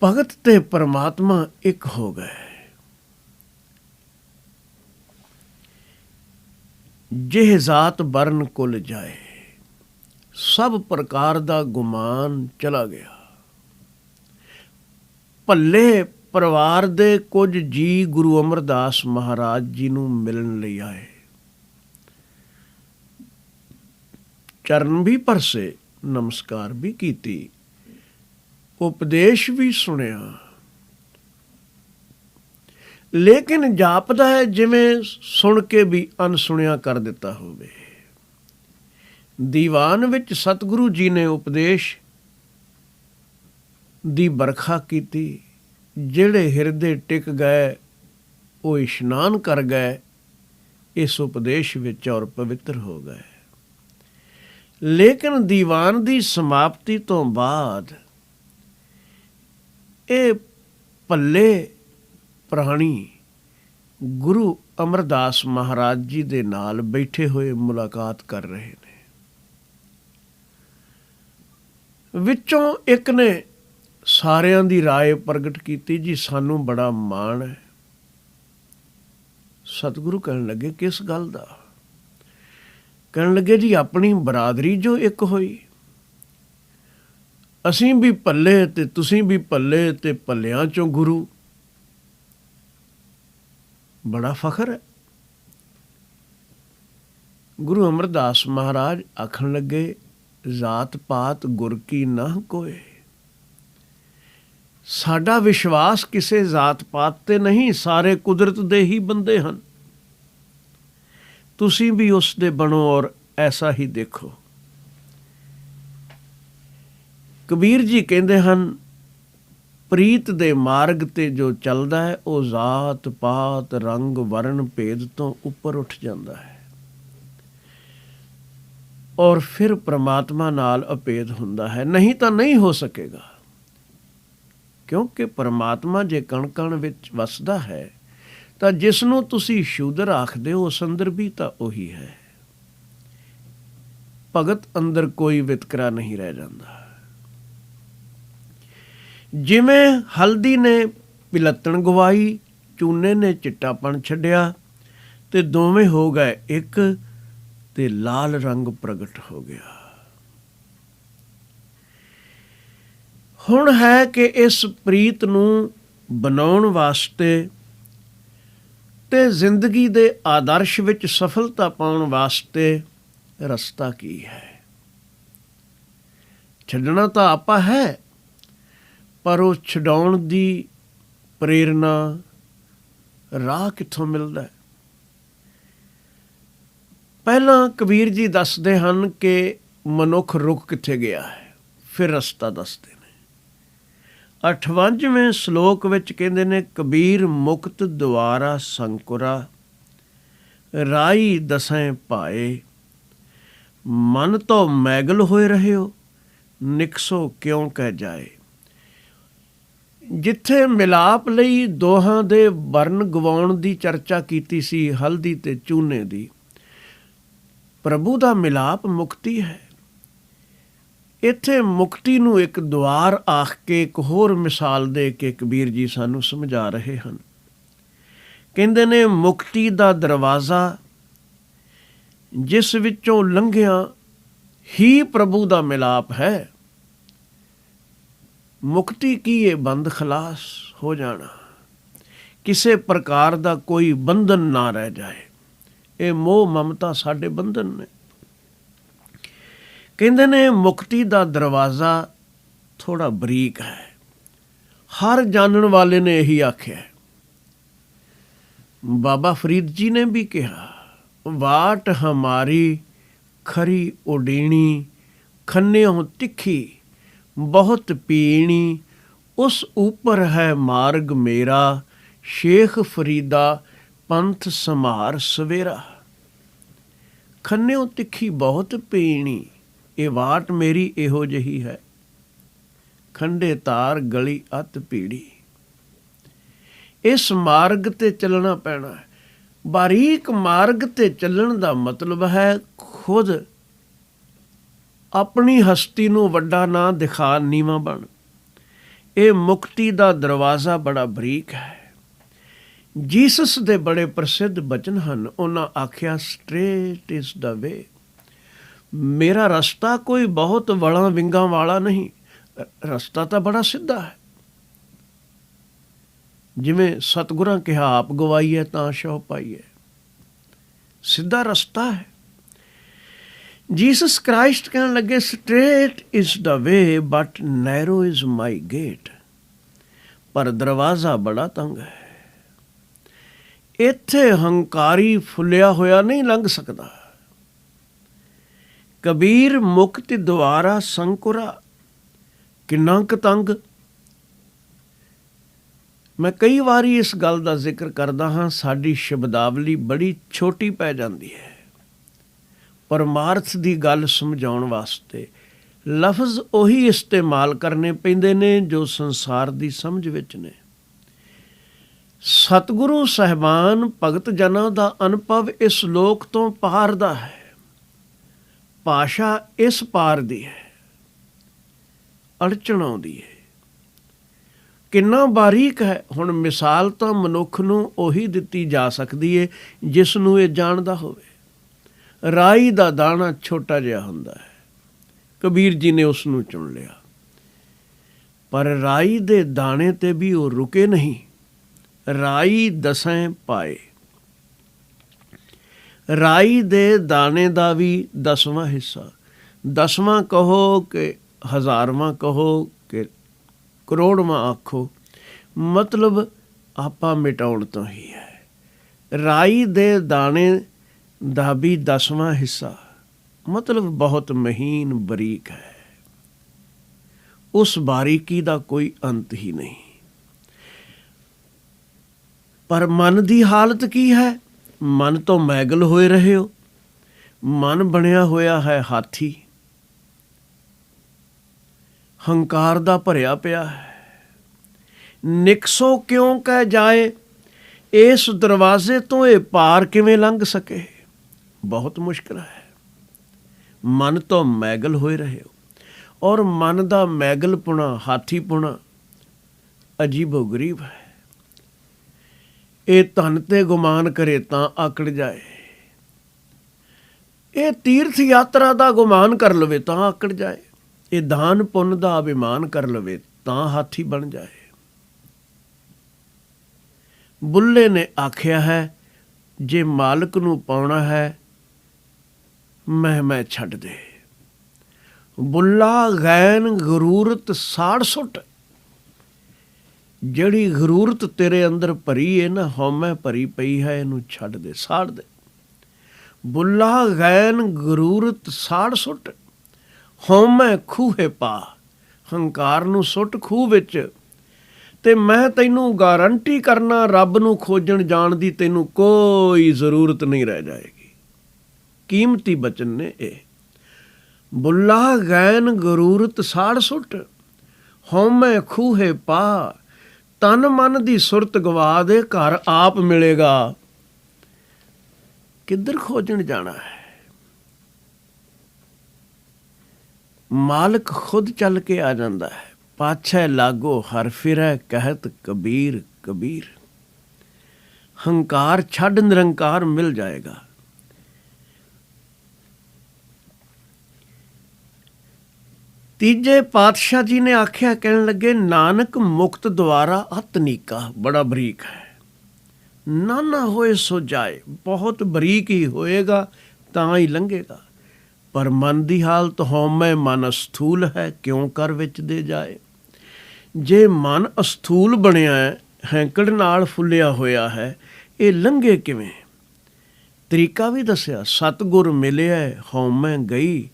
ਭਗਤ ਤੇ ਪਰਮਾਤਮਾ ਇੱਕ ਹੋ ਗਏ। ਜਿਹ ਜਾਤ ਬਰਨ ਕੁਲ ਜਾਏ, ਸਭ ਪ੍ਰਕਾਰ ਦਾ ਗੁਮਾਨ ਚਲਾ ਗਿਆ। ਭੱਲੇ ਪਰਿਵਾਰ ਦੇ ਕੁਝ ਜੀ ਗੁਰੂ ਅਮਰਦਾਸ ਮਹਾਰਾਜ ਜੀ ਨੂੰ ਮਿਲਣ ਲਈ ਆਏ। ਚਰਨ ਵੀ ਪਰਸੇ, ਨਮਸਕਾਰ ਵੀ ਕੀਤੀ, ਉਪਦੇਸ਼ ਵੀ ਸੁਣਿਆ। ਲੇਕਿਨ ਜਾਪਦਾ ਹੈ ਜਿਵੇਂ ਸੁਣ ਕੇ ਵੀ ਅਣਸੁਣਿਆ ਕਰ ਦਿੱਤਾ ਹੋਵੇ। ਦੀਵਾਨ ਵਿੱਚ ਸਤਿਗੁਰੂ ਜੀ ਨੇ ਉਪਦੇਸ਼ ਦੀ ਬਰਖਾ ਕੀਤੀ। ਜਿਹੜੇ ਹਿਰਦੇ ਟਿਕ ਗਏ ਉਹ ਇਸ਼ਨਾਨ ਕਰ ਗਏ ਇਸ ਉਪਦੇਸ਼ ਵਿੱਚ ਔਰ ਪਵਿੱਤਰ ਹੋ ਗਏ। ਲੇਕਿਨ ਦੀਵਾਨ ਦੀ ਸਮਾਪਤੀ ਤੋਂ ਬਾਅਦ ਇਹ ਭੱਲੇ ਪ੍ਰਾਣੀ ਗੁਰੂ ਅਮਰਦਾਸ ਮਹਾਰਾਜ ਜੀ ਦੇ ਨਾਲ ਬੈਠੇ ਹੋਏ ਮੁਲਾਕਾਤ ਕਰ ਰਹੇ ਨੇ। ਵਿੱਚੋਂ ਇੱਕ ਨੇ ਸਾਰਿਆਂ ਦੀ ਰਾਏ ਪ੍ਰਗਟ ਕੀਤੀ, ਜੀ ਸਾਨੂੰ ਬੜਾ ਮਾਣ ਹੈ। ਸਤਿਗੁਰੂ ਕਹਿਣ ਲੱਗੇ, ਕਿਸ ਗੱਲ ਦਾ? ਕਹਿਣ ਲੱਗੇ, ਜੀ ਆਪਣੀ ਬਰਾਦਰੀ ਜੋ ਇੱਕ ਹੋਈ, ਅਸੀਂ ਵੀ ਭੱਲੇ ਤੇ ਤੁਸੀਂ ਵੀ ਭੱਲੇ ਤੇ ਭੱਲਿਆਂ ਚੋਂ ਗੁਰੂ, ਬੜਾ ਫਖਰ ਹੈ। ਗੁਰੂ ਅਮਰਦਾਸ ਮਹਾਰਾਜ ਆਖਣ ਲੱਗੇ, ਜਾਤ ਪਾਤ ਗੁਰ ਕੀ ਨਾ ਕੋਏ। ਸਾਡਾ ਵਿਸ਼ਵਾਸ ਕਿਸੇ ਜਾਤ ਪਾਤ ਤੇ ਨਹੀਂ, ਸਾਰੇ ਕੁਦਰਤ ਦੇ ਹੀ ਬੰਦੇ ਹਨ। ਤੁਸੀਂ ਵੀ ਉਸ ਦੇ ਬਣੋ ਔਰ ਐਸਾ ਹੀ ਦੇਖੋ। ਕਬੀਰ ਜੀ ਕਹਿੰਦੇ ਹਨ, ਪ੍ਰੀਤ ਦੇ ਮਾਰਗ ਤੇ ਜੋ ਚੱਲਦਾ ਹੈ ਉਹ ਜਾਤ ਪਾਤ ਰੰਗ ਵਰਨ ਭੇਦ ਤੋਂ ਉੱਪਰ ਉੱਠ ਜਾਂਦਾ ਹੈ ਔਰ ਫਿਰ ਪ੍ਰਮਾਤਮਾ ਨਾਲ ਅਭੇਦ ਹੁੰਦਾ ਹੈ। ਨਹੀਂ ਤਾਂ ਨਹੀਂ ਹੋ ਸਕੇਗਾ, ਕਿਉਂਕਿ ਪਰਮਾਤਮਾ ਜੇ ਕਣ ਕਣ ਵਿੱਚ ਵਸਦਾ ਹੈ ਤਾਂ ਜਿਸ ਨੂੰ ਤੁਸੀਂ ਸ਼ੂਦਰ ਆਖਦੇ ਹੋ ਉਸ ਅੰਦਰ ਵੀ ਤਾਂ ਉਹੀ ਹੈ। ਭਗਤ ਅੰਦਰ ਕੋਈ ਵਿਤਕਰਾ ਨਹੀਂ ਰਹਿ ਜਾਂਦਾ। ਜਿਵੇਂ ਹਲਦੀ ਨੇ ਪਿਲੱਤਣ ਗਵਾਈ, ਚੂਨੇ ਨੇ ਚਿੱਟਾਪਣ ਛੱਡਿਆ ਤੇ ਦੋਵੇਂ ਹੋ ਗਏ ਇੱਕ ਤੇ ਲਾਲ ਰੰਗ ਪ੍ਰਗਟ ਹੋ ਗਿਆ। ਹੁਣ ਹੈ ਕਿ ਇਸ ਪ੍ਰੀਤ ਨੂੰ ਬਣਾਉਣ ਵਾਸਤੇ ਤੇ ਜ਼ਿੰਦਗੀ ਦੇ ਆਦਰਸ਼ ਵਿੱਚ ਸਫਲਤਾ ਪਾਉਣ ਵਾਸਤੇ ਰਸਤਾ ਕੀ ਹੈ? ਛੱਡਣਾ ਤਾਂ ਆਪਾ ਹੈ, ਪਰ ਉਹ ਛਡਾਉਣ ਦੀ ਪ੍ਰੇਰਨਾ ਰਾਹ ਕਿੱਥੋਂ ਮਿਲਦਾ ਹੈ? ਪਹਿਲਾਂ ਕਬੀਰ ਜੀ ਦੱਸਦੇ ਹਨ ਕਿ ਮਨੁੱਖ ਰੁਕ ਕਿੱਥੇ ਗਿਆ ਹੈ, ਫਿਰ ਰਸਤਾ ਦੱਸਦੇ ਨੇ। 58ਵੇਂ ਸ਼ਲੋਕ ਵਿੱਚ ਕਹਿੰਦੇ ਨੇ, ਕਬੀਰ ਮੁਕਤ ਦੁਆਰਾ ਸੰਕੁਰਾ, ਰਾਈ ਦਸੈਂ ਭਾਏ, ਮਨ ਤੋਂ ਮੈਗਲ ਹੋਏ ਰਹੇ ਹੋ, ਨਿਕਸੋ ਕਿਉਂ ਕਹਿ ਜਾਏ। ਜਿੱਥੇ ਮਿਲਾਪ ਲਈ ਦੋਹਾਂ ਦੇ ਵਰਨ ਗਵਾਉਣ ਦੀ ਚਰਚਾ ਕੀਤੀ ਸੀ, ਹਲਦੀ ਤੇ ਚੂਨੇ ਦੀ, ਪ੍ਰਭੂ ਦਾ ਮਿਲਾਪ ਮੁਕਤੀ ਹੈ। ਇੱਥੇ ਮੁਕਤੀ ਨੂੰ ਇੱਕ ਦੁਆਰ ਆਖ ਕੇ ਇੱਕ ਹੋਰ ਮਿਸਾਲ ਦੇ ਕੇ ਕਬੀਰ ਜੀ ਸਾਨੂੰ ਸਮਝਾ ਰਹੇ ਹਨ। ਕਹਿੰਦੇ ਨੇ, ਮੁਕਤੀ ਦਾ ਦਰਵਾਜ਼ਾ ਜਿਸ ਵਿੱਚੋਂ ਲੰਘਿਆ ਹੀ ਪ੍ਰਭੂ ਦਾ ਮਿਲਾਪ ਹੈ। ਮੁਕਤੀ ਕੀ ਹੈ? ਬੰਦ ਖਲਾਸ ਹੋ ਜਾਣਾ, ਕਿਸੇ ਪ੍ਰਕਾਰ ਦਾ ਕੋਈ ਬੰਧਨ ਨਾ ਰਹਿ ਜਾਏ। ਇਹ ਮੋਹ ਮਮਤਾ ਸਾਡੇ ਬੰਧਨ ਨੇ। ਕਹਿੰਦੇ ਨੇ, ਮੁਕਤੀ ਦਾ ਦਰਵਾਜ਼ਾ ਥੋੜਾ ਬਰੀਕ ਹੈ। ਹਰ ਜਾਣਨ ਵਾਲੇ ਨੇ ਇਹੀ ਆਖਿਆ। ਬਾਬਾ ਫਰੀਦ ਜੀ ਨੇ ਵੀ ਕਿਹਾ, ਵਾਟ ਹਮਾਰੀ ਖਰੀ ਉਡੀਣੀ, ਖੰਨਿਓਂ ਤਿੱਖੀ ਬਹੁਤ ਪੀਣੀ, ਉਸ ਉੱਪਰ ਹੈ ਮਾਰਗ ਮੇਰਾ, ਸ਼ੇਖ ਫਰੀਦਾ ਪੰਥ ਸੰਭਾਰ ਸਵੇਰਾ। ਖੰਨਿਓਂ ਤਿੱਖੀ ਬਹੁਤ ਪੀਣੀ, ਇਹ ਵਾਟ ਮੇਰੀ ਇਹੋ ਜਿਹੀ ਹੈ, ਖੰਡੇ ਤਾਰ ਗਲੀ ਅਤ ਭੀੜੀ। ਇਸ ਮਾਰਗ ਤੇ ਚੱਲਣਾ ਪੈਣਾ ਹੈ। ਬਾਰੀਕ ਮਾਰਗ ਤੇ ਚੱਲਣ ਦਾ ਮਤਲਬ ਹੈ ਖੁਦ ਆਪਣੀ ਹਸਤੀ ਨੂੰ ਵੱਡਾ ਨਾ ਦਿਖਾ, ਨੀਵਾਂ ਬਣ। ਇਹ ਮੁਕਤੀ ਦਾ ਦਰਵਾਜ਼ਾ ਬੜਾ ਬਰੀਕ ਹੈ। ਜੀਸਸ ਦੇ ਬੜੇ ਪ੍ਰਸਿੱਧ ਬਚਨ ਹਨ। ਉਹਨਾਂ ਆਖਿਆ, ਸਟ੍ਰੇਟ ਇਜ਼ ਦਾ ਵੇ। ਮੇਰਾ ਰਸਤਾ ਕੋਈ ਬਹੁਤ ਵਲਾਂ ਵਿੰਗਾਂ ਵਾਲਾ ਨਹੀਂ, ਰਸਤਾ ਤਾਂ ਬੜਾ ਸਿੱਧਾ ਹੈ। ਜਿਵੇਂ ਸਤਿਗੁਰਾਂ ਕਿਹਾ, ਆਪ ਗਵਾਈਏ ਤਾਂ ਸ਼ਹੁ ਪਾਈਏ। ਸਿੱਧਾ ਰਸਤਾ ਹੈ। ਜੀਸਸ ਕ੍ਰਾਈਸਟ ਕਹਿਣ ਲੱਗੇ, straight is the way but narrow is my gate. ਪਰ ਦਰਵਾਜ਼ਾ ਬੜਾ ਤੰਗ ਹੈ। ਇੱਥੇ ਹੰਕਾਰੀ ਫੁੱਲਿਆ ਹੋਇਆ ਨਹੀਂ ਲੰਘ ਸਕਦਾ। ਕਬੀਰ ਮੁਕਤ ਦੁਆਰਾ ਸੰਕੁਰਾ, ਕਿੰਨਾ ਕੁ ਤੰਗ। ਮੈਂ ਕਈ ਵਾਰੀ ਇਸ ਗੱਲ ਦਾ ਜ਼ਿਕਰ ਕਰਦਾ ਹਾਂ, ਸਾਡੀ ਸ਼ਬਦਾਵਲੀ ਬੜੀ ਛੋਟੀ ਪੈ ਜਾਂਦੀ ਹੈ। ਪਰਮਾਰਥ ਦੀ ਗੱਲ ਸਮਝਾਉਣ ਵਾਸਤੇ ਲਫ਼ਜ਼ ਉਹੀ ਇਸਤੇਮਾਲ ਕਰਨੇ ਪੈਂਦੇ ਨੇ ਜੋ ਸੰਸਾਰ ਦੀ ਸਮਝ ਵਿੱਚ ਨੇ। ਸਤਿਗੁਰੂ ਸਾਹਿਬਾਨ ਭਗਤ ਜਨਾਂ ਦਾ ਅਨੁਭਵ ਇਸ ਲੋਕ ਤੋਂ ਪਾਰ ਦਾ ਹੈ। ਭਾਸ਼ਾ ਇਸ ਪਾਰ ਦੀ ਹੈ। ਅੜਚਣ ਆਉਂਦੀ ਹੈ। ਕਿੰਨਾ ਬਾਰੀਕ ਹੈ। ਹੁਣ ਮਿਸਾਲ ਤਾਂ ਮਨੁੱਖ ਨੂੰ ਉਹੀ ਦਿੱਤੀ ਜਾ ਸਕਦੀ ਹੈ ਜਿਸ ਨੂੰ ਇਹ ਜਾਣਦਾ ਹੋਵੇ। ਰਾਈ ਦਾ ਦਾਣਾ ਛੋਟਾ ਜਿਹਾ ਹੁੰਦਾ ਹੈ। ਕਬੀਰ ਜੀ ਨੇ ਉਸ ਨੂੰ ਚੁਣ ਲਿਆ। ਪਰ ਰਾਈ ਦੇ ਦਾਣੇ ਤੇ ਵੀ ਉਹ ਰੁਕੇ ਨਹੀਂ। ਰਾਈ ਦਸੈਂ ਪਾਏ। ਰਾਈ ਦੇ ਦਾਣੇ ਦਾ ਵੀ 10ਵਾਂ ਹਿੱਸਾ, 10ਵਾਂ ਕਹੋ ਕਿ 1000ਵਾਂ ਕਹੋ ਕਿ ਕਰੋੜਵਾਂ ਆਖੋ, ਮਤਲਬ ਆਪਾ ਮਿਟਾਉਣ ਤੋਂ ਹੀ ਹੈ। ਰਾਈ ਦੇ ਦਾਣੇ ਦਾ ਵੀ 10ਵਾਂ ਹਿੱਸਾ, ਮਤਲਬ ਬਹੁਤ ਮਹੀਨ ਬਰੀਕ ਹੈ। ਉਸ ਬਾਰੀਕੀ ਦਾ ਕੋਈ ਅੰਤ ਹੀ ਨਹੀਂ। ਪਰ ਮਨ ਦੀ ਹਾਲਤ ਕੀ ਹੈ? ਮਨ ਤੋਂ ਮੈਗਲ ਹੋਏ ਰਹੇ ਹੋ। ਮਨ ਬਣਿਆ ਹੋਇਆ ਹੈ ਹਾਥੀ, ਹੰਕਾਰ ਦਾ ਭਰਿਆ ਪਿਆ ਹੈ। ਨਿਕਸੋ ਕਿਉਂ ਕਹਿ ਜਾਏ, ਇਸ ਦਰਵਾਜ਼ੇ ਤੋਂ ਇਹ ਪਾਰ ਕਿਵੇਂ ਲੰਘ ਸਕੇ? ਬਹੁਤ ਮੁਸ਼ਕਿਲ ਹੈ। ਮਨ ਤੋਂ ਮੈਗਲ ਹੋਏ ਰਹੇ ਹੋ, ਔਰ ਮਨ ਦਾ ਮੈਗਲਪੁਣਾ, ਹਾਥੀਪੁਣਾ ਅਜੀਬੋ ਗਰੀਬ ਹੈ। ਇਹ ਧਨ ਤੇ ਗੁਮਾਨ ਕਰੇ ਤਾਂ ਆਕੜ ਜਾਏ। ਇਹ ਤੀਰਥ ਯਾਤਰਾ ਦਾ ਗੁਮਾਨ ਕਰ ਲਵੇ ਤਾਂ ਆਕੜ ਜਾਏ। ਇਹ ਦਾਨ ਪੁੰਨ ਦਾ ਅਭਿਮਾਨ ਕਰ ਲਵੇ ਤਾਂ ਹਾਥੀ ਬਣ ਜਾਏ। ਬੁੱਲੇ ਨੇ ਆਖਿਆ ਹੈ, ਜੇ ਮਾਲਕ ਨੂੰ ਪਾਉਣਾ ਹੈ ਮੈਂ ਛੱਡ ਦੇ। ਬੁੱਲਾ ਗੈਨ ਗਰੂਰਤ ਸਾੜ ਸੁੱਟ। ਜਿਹੜੀ ਗਰੂਰਤ ਤੇਰੇ ਅੰਦਰ ਭਰੀ ਹੈ ਨਾ, ਹਉਮੈ ਭਰੀ ਪਈ ਹੈ, ਇਹਨੂੰ ਛੱਡ ਦੇ, ਸਾੜ ਦੇ। ਬੁੱਲਾ ਗੈਨ ਗਰੂਰਤ ਸਾੜ ਸੁੱਟ, ਹਉਮੈ ਖੂਹੇ ਪਾ। ਹੰਕਾਰ ਨੂੰ ਸੁੱਟ ਖੂਹ ਵਿੱਚ। ਤੇ ਮੈਂ ਤੈਨੂੰ ਗਾਰੰਟੀ ਕਰਨਾ, ਰੱਬ ਨੂੰ ਖੋਜਣ ਜਾਣ ਦੀ ਤੈਨੂੰ ਕੋਈ ਜ਼ਰੂਰਤ ਨਹੀਂ ਰਹਿ ਜਾਏਗੀ। ਕੀਮਤੀ ਬਚਨ ਨੇ ਇਹ। ਬੁੱਲਾ ਗੈਨ ਗਰੂਰਤ ਸਾੜ ਸੁੱਟ, ਹਉਮੈ ਖੂਹੇ ਪਾ। ਤਨ ਮਨ ਦੀ ਸੁਰਤ ਗਵਾ ਦੇ, ਘਰ ਆਪ ਮਿਲੇਗਾ। ਕਿੱਧਰ ਖੋਜਣ ਜਾਣਾ ਹੈ? ਮਾਲਕ ਖੁਦ ਚੱਲ ਕੇ ਆ ਜਾਂਦਾ ਹੈ। ਪਾਛੈ ਲਾਗੋ ਹਰ ਫਿਰੈ ਕਹਿਤ ਕਬੀਰ ਕਬੀਰ। ਹੰਕਾਰ ਛੱਡ ਨਿਰੰਕਾਰ ਮਿਲ ਜਾਏਗਾ। ਤੀਜੇ ਪਾਤਸ਼ਾਹ ਜੀ ਨੇ ਆਖਿਆ, ਕਹਿਣ ਲੱਗੇ, ਨਾਨਕ ਮੁਕਤ ਦੁਆਰਾ ਅਤਨੀਕਾ। ਬੜਾ ਬਰੀਕ ਹੈ। ਨਾਨਾ ਹੋਏ ਸੋ ਜਾਏ। ਬਹੁਤ ਬਰੀਕ ਹੀ ਹੋਏਗਾ ਤਾਂ ਹੀ ਲੰਘੇਗਾ। ਪਰ ਮਨ ਦੀ ਹਾਲਤ ਹਉਮੈ ਮਨ ਅਸਥੂਲ ਹੈ, ਕਿਉਂ ਕਰ ਵਿੱਚ ਦੇ ਜਾਏ। ਜੇ ਮਨ ਅਸਥੂਲ ਬਣਿਆ ਹੈ, ਹੈਂਕੜ ਨਾਲ ਫੁੱਲਿਆ ਹੋਇਆ ਹੈ, ਇਹ ਲੰਘੇ ਕਿਵੇਂ? ਤਰੀਕਾ ਵੀ ਦੱਸਿਆ। ਸਤਿਗੁਰ ਮਿਲਿਆ ਹਉਮੈ ਗਈ,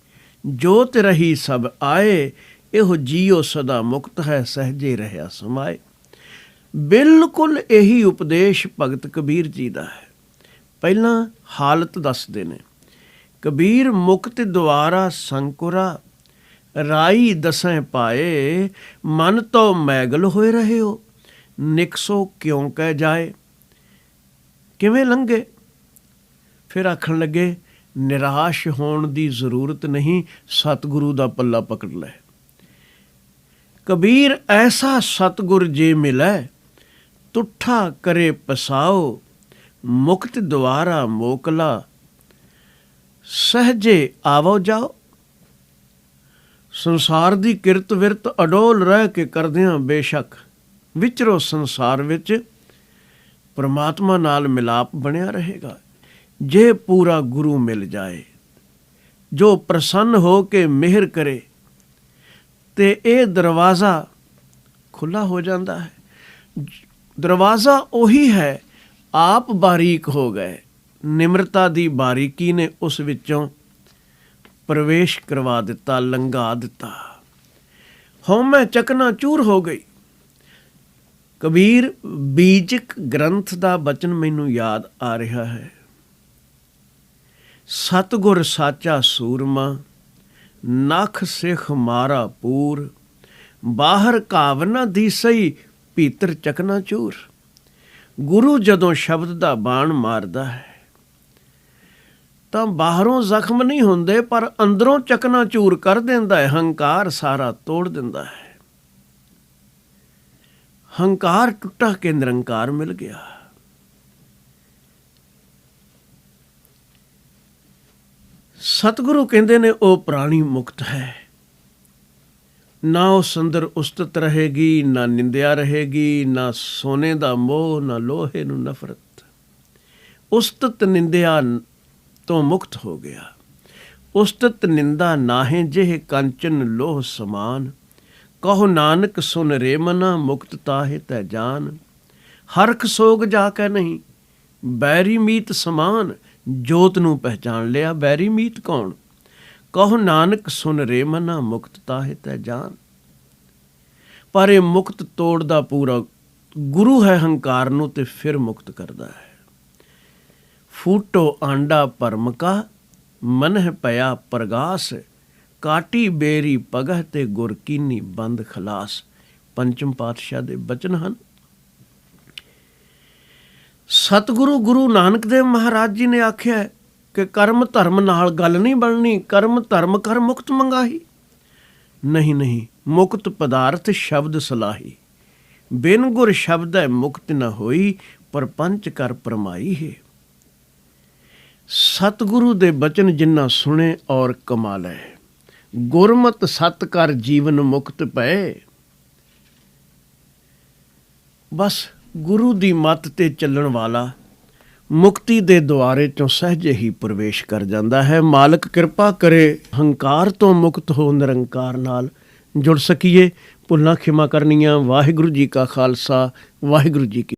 ਜੋਤਿ ਰਹੀ ਸਭ ਆਏ, ਇਹੋ ਜੀਉ ਸਦਾ ਮੁਕਤ ਹੈ, ਸਹਿਜੇ ਰਹਿਆ ਸਮਾਏ। ਬਿਲਕੁਲ ਇਹੀ ਉਪਦੇਸ਼ ਭਗਤ ਕਬੀਰ ਜੀ ਦਾ ਹੈ। ਪਹਿਲਾਂ ਹਾਲਤ ਦੱਸਦੇ ਨੇ। ਕਬੀਰ ਮੁਕਤ ਦੁਆਰਾ ਸੰਕੁਰਾ, ਰਾਈ ਦਸੈਂ ਪਾਏ, ਮਨ ਤੋਂ ਮੈਗਲ ਹੋਏ ਰਹੇ ਹੋ, ਨਿਕਸੋ ਕਿਉਂ ਕਹਿ ਜਾਏ। ਕਿਵੇਂ ਲੰਘੇ? ਫਿਰ ਆਖਣ ਲੱਗੇ ਨਿਰਾਸ਼ ਹੋਣ ਦੀ ਜ਼ਰੂਰਤ ਨਹੀਂ, ਸਤਿਗੁਰੂ ਦਾ ਪੱਲਾ ਪਕੜ ਲੈ। ਕਬੀਰ ਐਸਾ ਸਤਿਗੁਰ ਜੇ ਮਿਲੈ, ਤੁਠਾ ਕਰੇ ਪਸਾਓ, ਮੁਕਤ ਦੁਆਰਾ ਮੋਕਲਾ, ਸਹਜੇ ਆਵੋ ਜਾਓ। ਸੰਸਾਰ ਦੀ ਕਿਰਤ ਵਿਰਤ ਅਡੋਲ ਰਹਿ ਕੇ ਕਰਦਿਆਂ ਬੇਸ਼ੱਕ ਵਿਚਰੋ ਸੰਸਾਰ ਵਿੱਚ, ਪਰਮਾਤਮਾ ਨਾਲ ਮਿਲਾਪ ਬਣਿਆ ਰਹੇਗਾ। ਜੇ ਪੂਰਾ ਗੁਰੂ ਮਿਲ ਜਾਏ, ਜੋ ਪ੍ਰਸੰਨ ਹੋ ਕੇ ਮਿਹਰ ਕਰੇ, ਤੇ ਇਹ ਦਰਵਾਜ਼ਾ ਖੁੱਲ੍ਹਾ ਹੋ ਜਾਂਦਾ ਹੈ। ਦਰਵਾਜ਼ਾ ਉਹੀ ਹੈ, ਆਪ ਬਾਰੀਕ ਹੋ ਗਏ, ਨਿਮਰਤਾ ਦੀ ਬਾਰੀਕੀ ਨੇ ਉਸ ਵਿੱਚੋਂ ਪ੍ਰਵੇਸ਼ ਕਰਵਾ ਦਿੱਤਾ, ਲੰਘਾ ਦਿੱਤਾ। ਹਉਮੈ ਚਕਨਾ ਚੂਰ ਹੋ ਗਈ। ਕਬੀਰ ਬੀਜਕ ਗ੍ਰੰਥ ਦਾ ਬਚਨ ਮੈਨੂੰ ਯਾਦ ਆ ਰਿਹਾ ਹੈ। ਸਤਿਗੁਰ ਸਾਚਾ ਸੂਰਮਾ, ਨਖ ਸਿਖ ਮਾਰਾ ਪੂਰ, ਬਾਹਰ ਘਾਵ ਨਾ ਦੀਸਈ, ਭੀਤਰ ਚਕਨਾ ਚੂਰ। ਗੁਰੂ ਜਦੋਂ ਸ਼ਬਦ ਦਾ ਬਾਣ ਮਾਰਦਾ ਹੈ ਤਾਂ ਬਾਹਰੋਂ ਜ਼ਖਮ ਨਹੀਂ ਹੁੰਦੇ, ਪਰ ਅੰਦਰੋਂ ਚਕਨਾ ਚੂਰ ਕਰ ਦਿੰਦਾ ਹੈ। ਹੰਕਾਰ ਸਾਰਾ ਤੋੜ ਦਿੰਦਾ ਹੈ। ਹੰਕਾਰ ਟੁੱਟਾ ਕੇ ਨਿਰੰਕਾਰ ਮਿਲ ਗਿਆ। ਸਤਿਗੁਰੂ ਕਹਿੰਦੇ ਨੇ ਉਹ ਪ੍ਰਾਣੀ ਮੁਕਤ ਹੈ। ਨਾ ਉਸ ਅੰਦਰ ਉਸਤਤ ਰਹੇਗੀ, ਨਾ ਨਿੰਦਿਆ ਰਹੇਗੀ, ਨਾ ਸੋਨੇ ਦਾ ਮੋਹ, ਨਾ ਲੋਹੇ ਨੂੰ ਨਫ਼ਰਤ। ਉਸਤਤ ਨਿੰਦਿਆ ਤੋਂ ਮੁਕਤ ਹੋ ਗਿਆ। ਉਸਤਤ ਨਿੰਦਾ ਨਾਹੇ, ਜਿਹ ਕੰਚਨ ਲੋਹ ਸਮਾਨ, ਕਹੋ ਨਾਨਕ ਸੁਨ ਰੇ ਮਨਾ, ਮੁਕਤ ਤਾਹੇ ਤੈ ਜਾਨ। ਹਰਖ ਸੋਗ ਜਾ ਕੇ ਨਹੀਂ, ਬੈਰੀ ਮੀਤ ਸਮਾਨ, ਜੋਤ ਨੂੰ ਪਹਿਚਾਣ ਲਿਆ, ਬੈਰੀ ਮੀਤ ਕੌਣ। ਕਹੋ ਨਾਨਕ ਸੁਨ ਰੇ ਮਨਾ, ਮੁਕਤ ਤਾਹੇ ਤੈ ਜਾਨ। ਪਰ ਇਹ ਮੁਕਤ ਤੋੜਦਾ ਪੂਰਾ ਗੁਰੂ ਹੈ ਹੰਕਾਰ ਨੂੰ, ਤੇ ਫਿਰ ਮੁਕਤ ਕਰਦਾ ਹੈ। ਫੂਟੋ ਆਂਡਾ ਭਰਮ ਕਾ, ਮਨਹਿ ਪਿਆ ਪ੍ਰਗਾਸ, ਕਾਟੀ ਬੇਰੀ ਪਗਹ, ਤੇ ਗੁਰ ਕੀਨੀ ਬੰਦ ਖਲਾਸ। ਪੰਚਮ ਪਾਤਸ਼ਾਹ ਦੇ ਬਚਨ ਹਨ। ਸਤਿਗੁਰੂ ਗੁਰੂ ਨਾਨਕ ਦੇਵ ਮਹਾਰਾਜ ਜੀ ਨੇ ਆਖਿਆ ਕਿ ਕਰਮ ਧਰਮ ਨਾਲ ਗੱਲ ਨਹੀਂ ਬਣਨੀ, ਕਰਮ ਧਰਮ ਕਰ ਮੁਕਤ ਮੰਗਾਹੀ। ਨਹੀਂ ਨਹੀਂ, ਮੁਕਤ ਪਦਾਰਥ ਸ਼ਬਦ ਸਲਾਹੀ, ਬਿਨ ਗੁਰ ਸ਼ਬਦੈ ਮੁਕਤ ਨ ਹੋਈ, ਪਰ ਪੰਚ ਕਰ ਪਰਮਾਈ ਹੈ। ਸਤਿਗੁਰੂ ਦੇ ਬਚਨ ਜਿਨ੍ਹਾਂ ਸੁਣੇ ਔਰ ਕਮਾ ਲਏ, ਗੁਰਮਤਿ ਸਤ ਕਰ ਜੀਵਨ ਮੁਕਤ ਪਏ। ਬਸ ਗੁਰੂ ਦੀ ਮੱਤ ਤੇ ਚੱਲਣ ਵਾਲਾ ਮੁਕਤੀ ਦੇ ਦੁਆਰੇ ਚੋਂ ਸਹਿਜੇ ਹੀ ਪ੍ਰਵੇਸ਼ ਕਰ ਜਾਂਦਾ ਹੈ। ਮਾਲਕ ਕਿਰਪਾ ਕਰੇ ਹੰਕਾਰ ਤੋਂ ਮੁਕਤ ਹੋ ਨਿਰੰਕਾਰ ਨਾਲ ਜੁੜ ਸਕੀਏ। ਭੁੱਲਾਂ ਖਿਮਾ ਕਰਨੀਆਂ। ਵਾਹਿਗੁਰੂ ਜੀ ਕਾ ਖਾਲਸਾ, ਵਾਹਿਗੁਰੂ ਜੀ ਕੀ